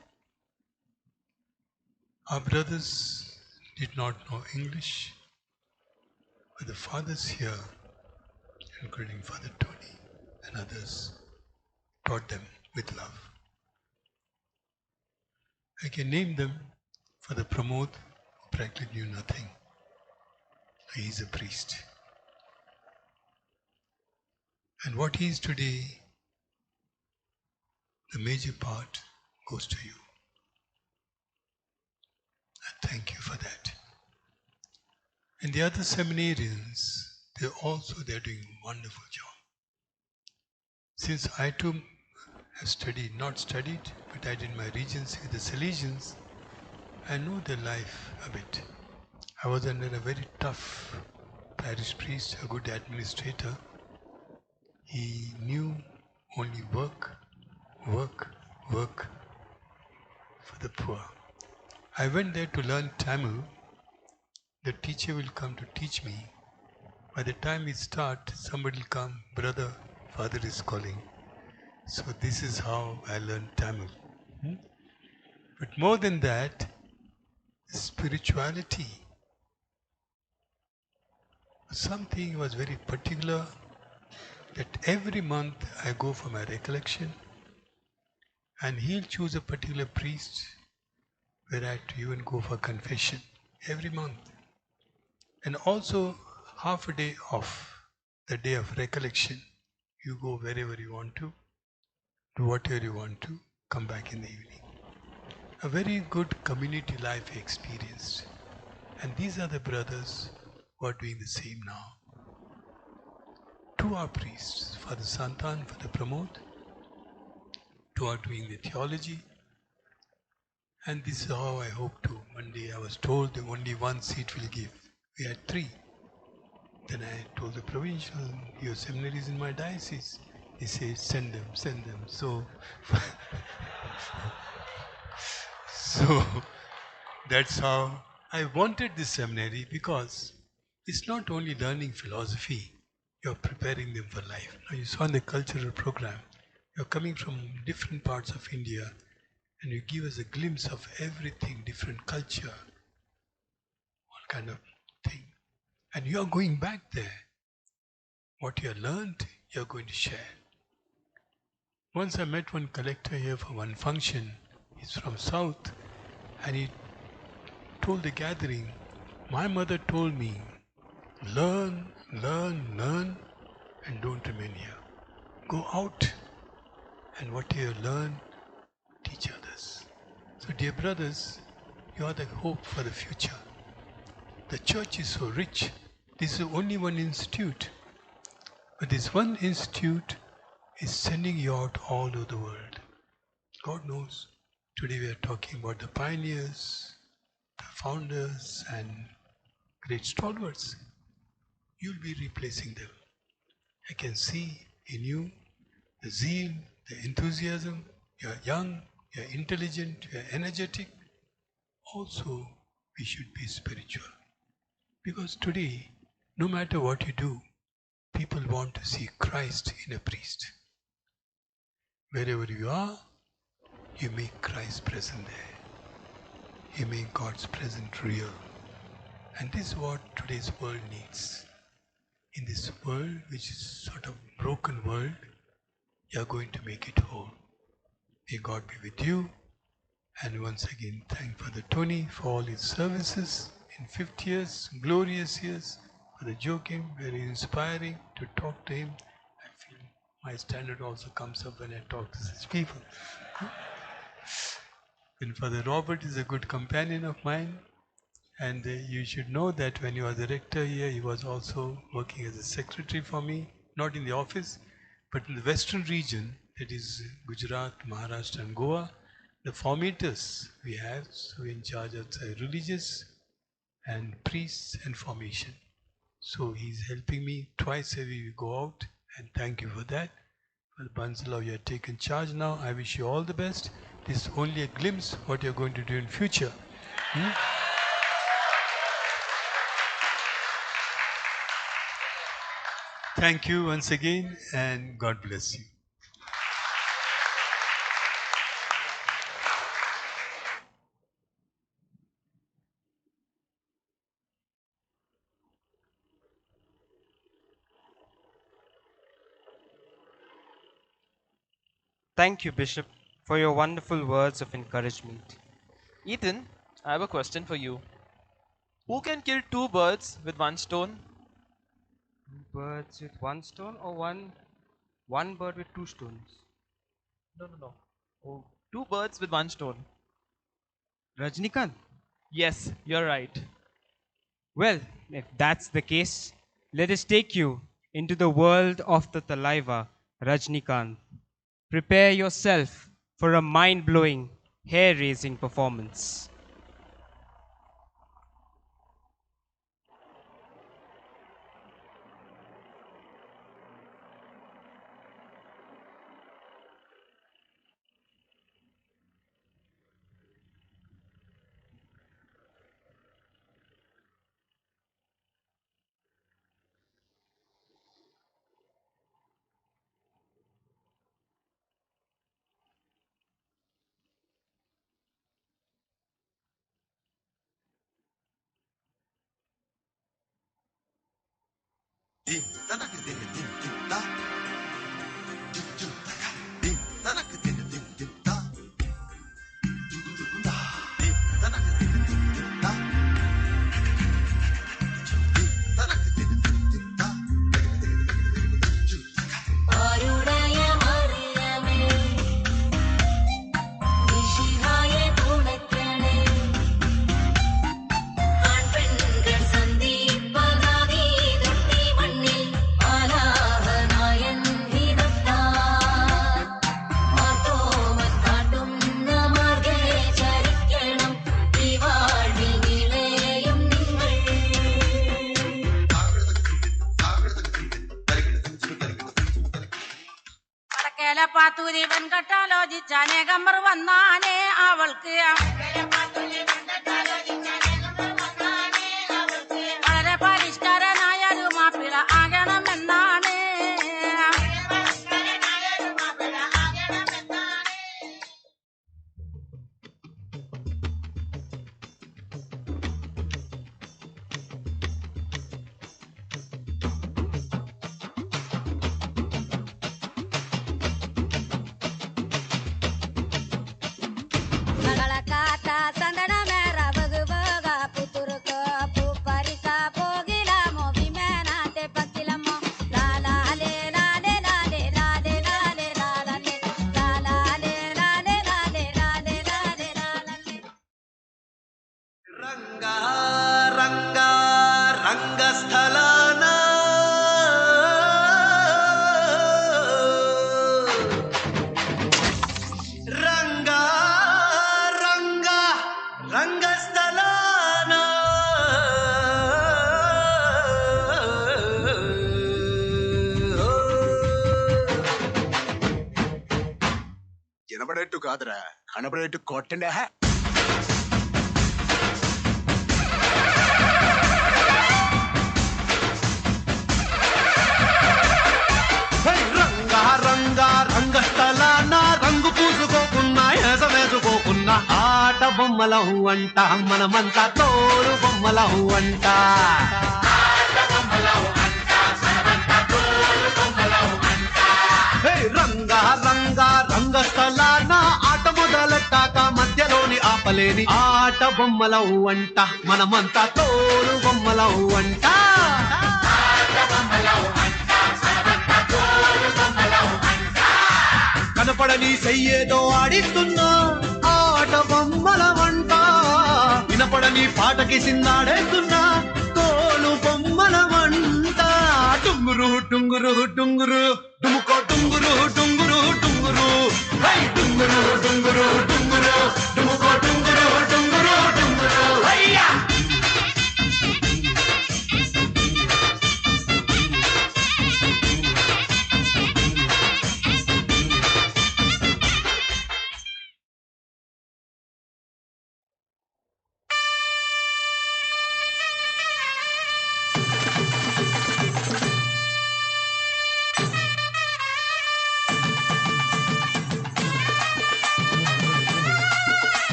Our brothers did not know English, but the fathers here, including Father Tony and others, taught them with love. I can name them. Father Pramod, who practically knew nothing. He is a priest. And what he is today, the major part goes to you. I thank you for that. And the other seminarians, they're doing a wonderful job. Since I too have not studied, but I did my regency with the Salesians, I know their life a bit. I was under a very tough parish priest, a good administrator, He knew only work, work, work for the poor. I went there to learn Tamil. The teacher will come to teach me. By the time we start, somebody will come, brother, father is calling. So this is how I learned Tamil. But more than that, spirituality. Something was very particular that every month I go for my recollection and he'll choose a particular priest where I have to even go for confession every month. And also half a day off, the day of recollection. You go wherever you want to, do whatever you want to, come back in the evening. A very good community life experienced. And these are the brothers who are doing the same now. Two are priests, Father Santan, Father Pramod. Two are doing the theology. And this is how I hope to. One day I was told that only one seat will give. We had three. Then I told the provincial, your seminary is in my diocese. He said, send them, send them. So that's how I wanted this seminary, because it's not only learning philosophy, you're preparing them for life. Now you saw in the cultural program, you're coming from different parts of India and you give us a glimpse of everything, different culture, all kind of thing. And you're going back there. What you learned, you're going to share. Once I met one collector here for one function. He's from South, and he told the gathering, my mother told me, learn, learn, learn, and don't remain here. Go out, and what you learn, teach others. So dear brothers, you are the hope for the future. The church is so rich. This is only one institute. But this one institute is sending you out all over the world. God knows. Today we are talking about the pioneers, the founders, and great stalwarts. You'll be replacing them. I can see in you the zeal, the enthusiasm. You're young, you're intelligent, you're energetic. Also, we should be spiritual. Because today, no matter what you do, people want to see Christ in a priest. Wherever you are, you make Christ present there. You make God's presence real. And this is what today's world needs. In this world, which is sort of broken world, you are going to make it whole. May God be with you. And once again, thank Father Tony for all his services in 50 years, glorious years. Father Joachim, very inspiring to talk to him. I feel my standard also comes up when I talk to such people. And Father Robert is a good companion of mine. And you should know that when he was the rector here, he was also working as a secretary for me, not in the office, but in the western region, that is Gujarat, Maharashtra and Goa. The formators we have, so we're in charge of religious and priests and formation. So he's helping me twice a week. We go out, and thank you for that. Well, Bansalav, you have taken charge now. I wish you all the best. This is only a glimpse of what you're going to do in future. Thank you once again, and God bless you. Thank you, Bishop, for your wonderful words of encouragement. Ethan, I have a question for you. Who can kill two birds with one stone? Two birds with one stone, or one bird with two stones? No. Oh, two birds with one stone. Rajnikan? Yes, you're right. Well, if that's the case, let us take you into the world of the Talaiva, Rajnikan. Prepare yourself for a mind-blowing, hair-raising performance. പാത്തൂരി വെൺകട്ടാലോചിച്ചാനേ ഗമ്മർ വന്നാനേ അവൾക്ക് വളരെ പരിഷ്കാരനായ ഒരു മാപ്പിള ആകണമെന്നാണ്. వినబడేట్టు కాదురా, కనబడేట్టు కొట్టండి. రంగా రంగా రంగస్థలాన రంగు పూసుకోకున్నా వేసుకోకున్నా ఆట బొమ్మలం అంట మనమంతా తోలు బొమ్మలం అంట. రంగా రంగా రంగస్థలాన ఆట మొదలెట్టాక మధ్యలోని ఆపలేని ఆట బొమ్మలం అంట మనమంతా తోలు బొమ్మలం అంట. కనపడని చెయ్యేదో ఆడిస్తున్నా ఆట బొమ్మల వంట, వినపడని పాటకి సిందాడేస్తున్నా తోలు బొమ్మల వంట. టుంగురు టుంగురు టుంగురు డుముకో టుంగురు టుంగురు టుంగురు టుంగురు టుంగురు టుంగురు డుముకో టుంగురు టుంగురు టుంగురు అయ్యా.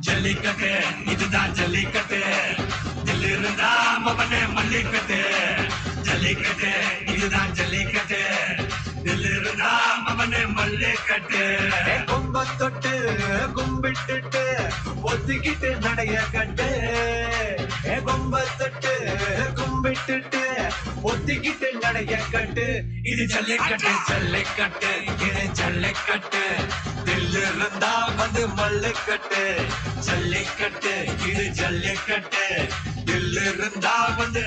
ஜல்லிக்கட்டு இதுதான் ஜல்லிக்கட்டு தில் இருந்தா மவனே மல்லிக்கட்டு ஜல்லிக்கட்டு இதுதான் ஜல்லிக்கட்டு தில் இருந்தா மவனே மல்லிக்கட்டு கொம்ப தொட்டு கும்பிட்டுட்டு ஒத்திக்கிட்டு நடைய கட்டு கொம்ப தொட்டு கும்பிட்டுட்டு ஒத்திக்கிட்டு நடைய கட்டு இது ஜல்லிக்கட்டு ஜல்லிக்கட்டு இது ஜல்லிக்கட்டு தில் இருந்தா வந்து மல்லிக்கட்டு ஜல்லிக்கட்டு இது ஜல்லிக்கட்டு தில் இருந்தா வந்து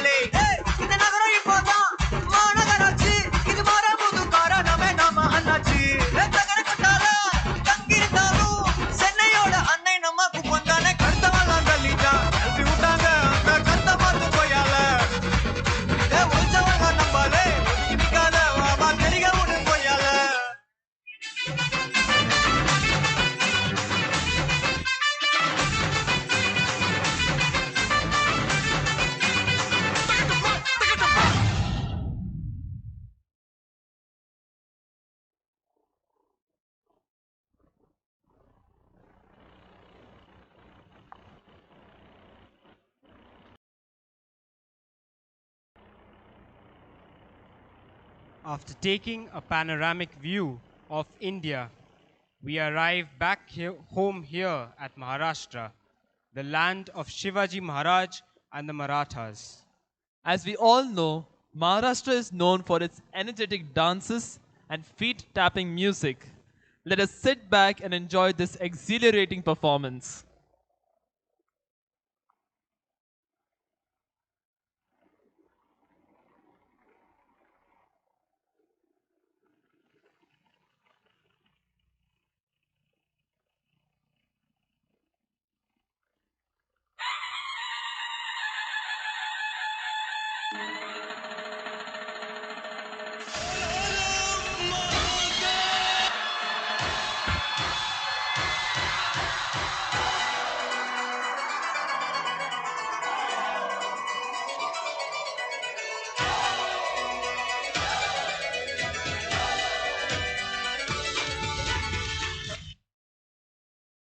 ನಂಬಲೆ ಇದು ನಗರ ಇಪ್ಪೋದ ಮಾನಗರಾಚಿ ಇದು ಮಾರ ಮುದು ಕಾರ ನಮೆ ನಮ ಅನ್ನಾಚಿ ತಗರ ಕೊಟ್ಟಾಲ ತಂಗಿರ್ತಾರು சென்னையோட அன்னை நமக்கு வந்தானே கருத்தவெல்லாம் தள்ளிட்டா கல்வி விட்டாங்க அந்த கந்த பார்த்து போயால ஒழிச்சவங்க நம்பாலே நிக்காத வா தெரிக விட்டு போயால After taking a panoramic view of India, we arrive back home here at Maharashtra, the land of Shivaji Maharaj and the Marathas. As we all know, Maharashtra is known for its energetic dances and feet-tapping music. Let us sit back and enjoy this exhilarating performance.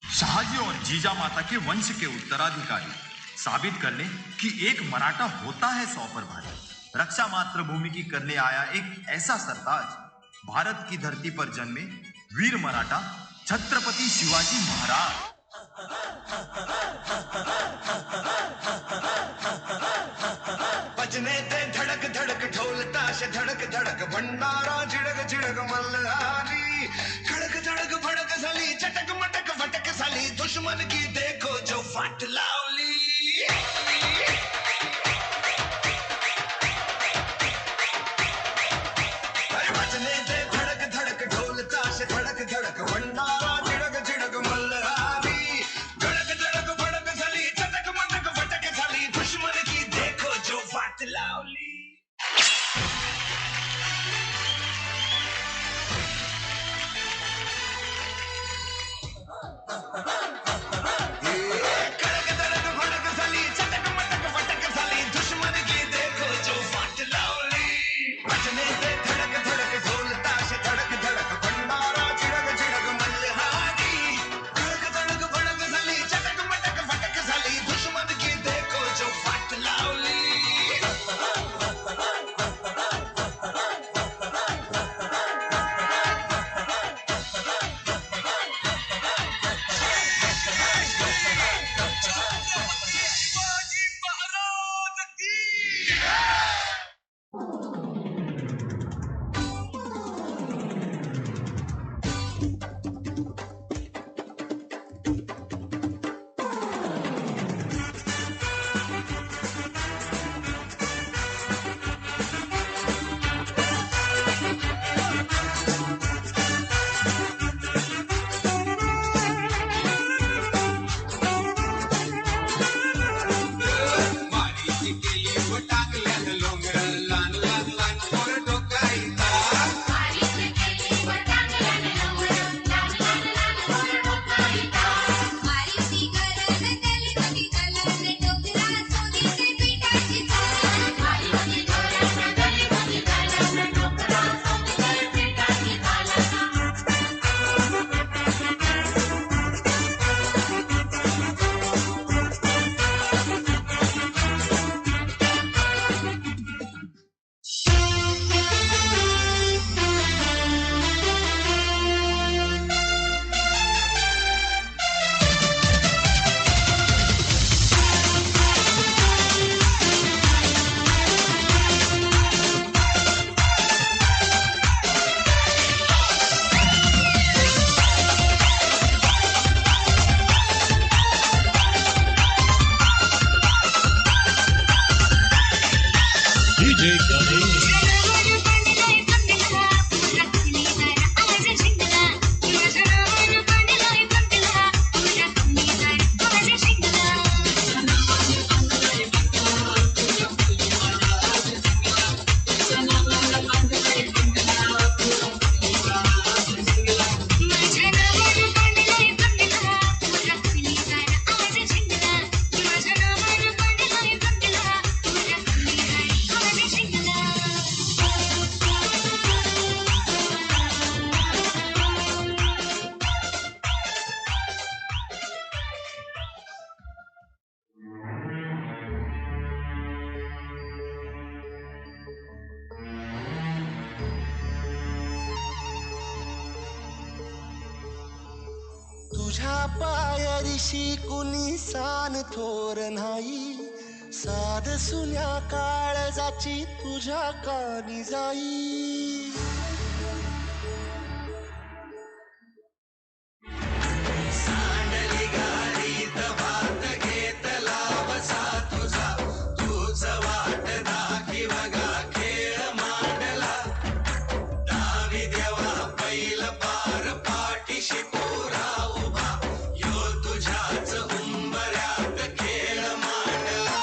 Shahaji और जीजा माता के वंश के उत्तराधिकारी साबित कर ले कि एक मराठा होता है 100 पर भारी। रक्षा मातृभूमि की करने आया एक ऐसा सरताज, भारत की धरती पर जन्मे वीर मराठा छत्रपति शिवाजी महाराज। बजने दे धड़क धड़क ढोल ताश धड़क धड़क भंडारा झिड़क झिड़क मल्हारी खड़क धड़क भड़क साली चटक मटक फटक साली दुश्मन की देखो जो फट लावली बजने दे धड़क धड़क ढोल ताश धड़क धड़क भंडारा झिड़क झिड़क मल्हारी खड़क धड़क भड़क साली चटक मटक फटक साली दुश्मन की देखो जो फट लावली कड़क धड़क भड़क साली चटक मटक फटक साली दुश्मन की देखो जो फट लावली बजने दे धड़क धड़क ढोल ताश धड़क धड़क भंडारा झिड़क झिड़क मल्हारी खड़क धड़क भड़क साली चटक मटक फटक साली दुश्मन की देखो जो फट लावली तुझ्या पायरीशी कुणी सान थोर नाही साध सुन्या काळजाची तुझ्या कानी जाई सांडली गाडीत भात घेतला वसा तुझा तूच वाट दाखी बघा खेळ मांडला दावी देवा पैल पार पाठीशी पुरा उभा यो तुझ्याच उंबऱ्यात खेळ मांडला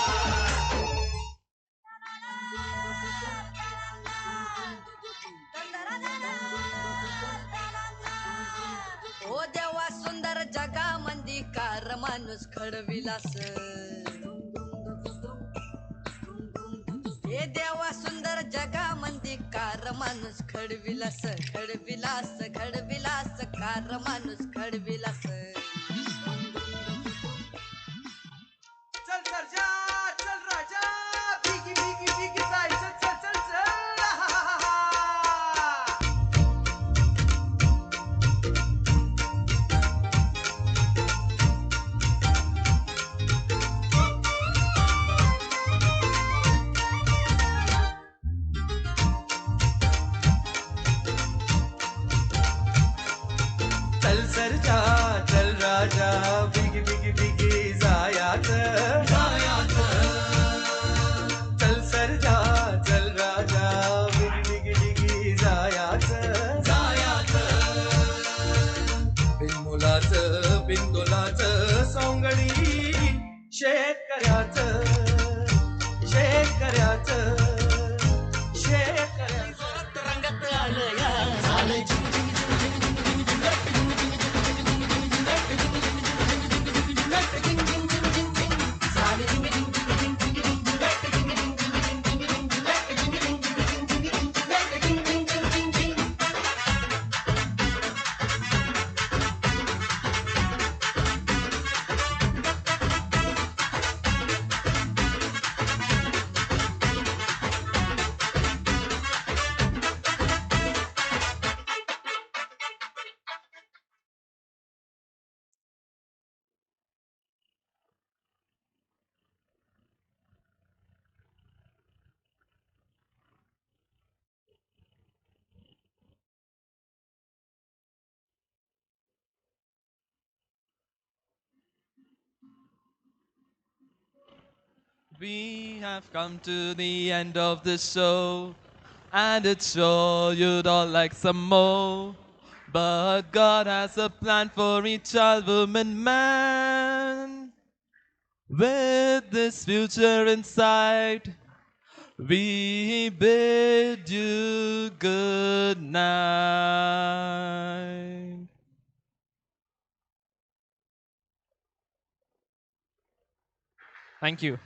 ओ देवा सुंदर जगामंदी कार माणूस खडविलास हे देवा सुंदर जगामंदी कार माणूस खडविलास खडविलास खडविलास कार माणूस खडविलास चल सरजा चल राजा बिगी बिगी बिगी जायचं चल चल चल चल सरजा चल राजा बिगी बिगी बिगी जायात जायात चल सरजा चल राजा बिगी बिगी बिगी जायात जायात बिनमुलाचं बिनदोलाचं सोंगडी शेतकऱ्याचं शेतकऱ्याचं शेतकऱ्याचं रंगत आलं या झालं झिंग झिंग We have come to the end of the show, and it's sure you'd all like some more. But God has a plan for each child, woman, man. With this future in sight, we bid you good night. Thank you.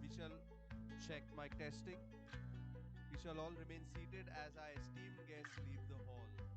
We shall check mic testing. We shall all remain seated as our esteemed guests leave the hall.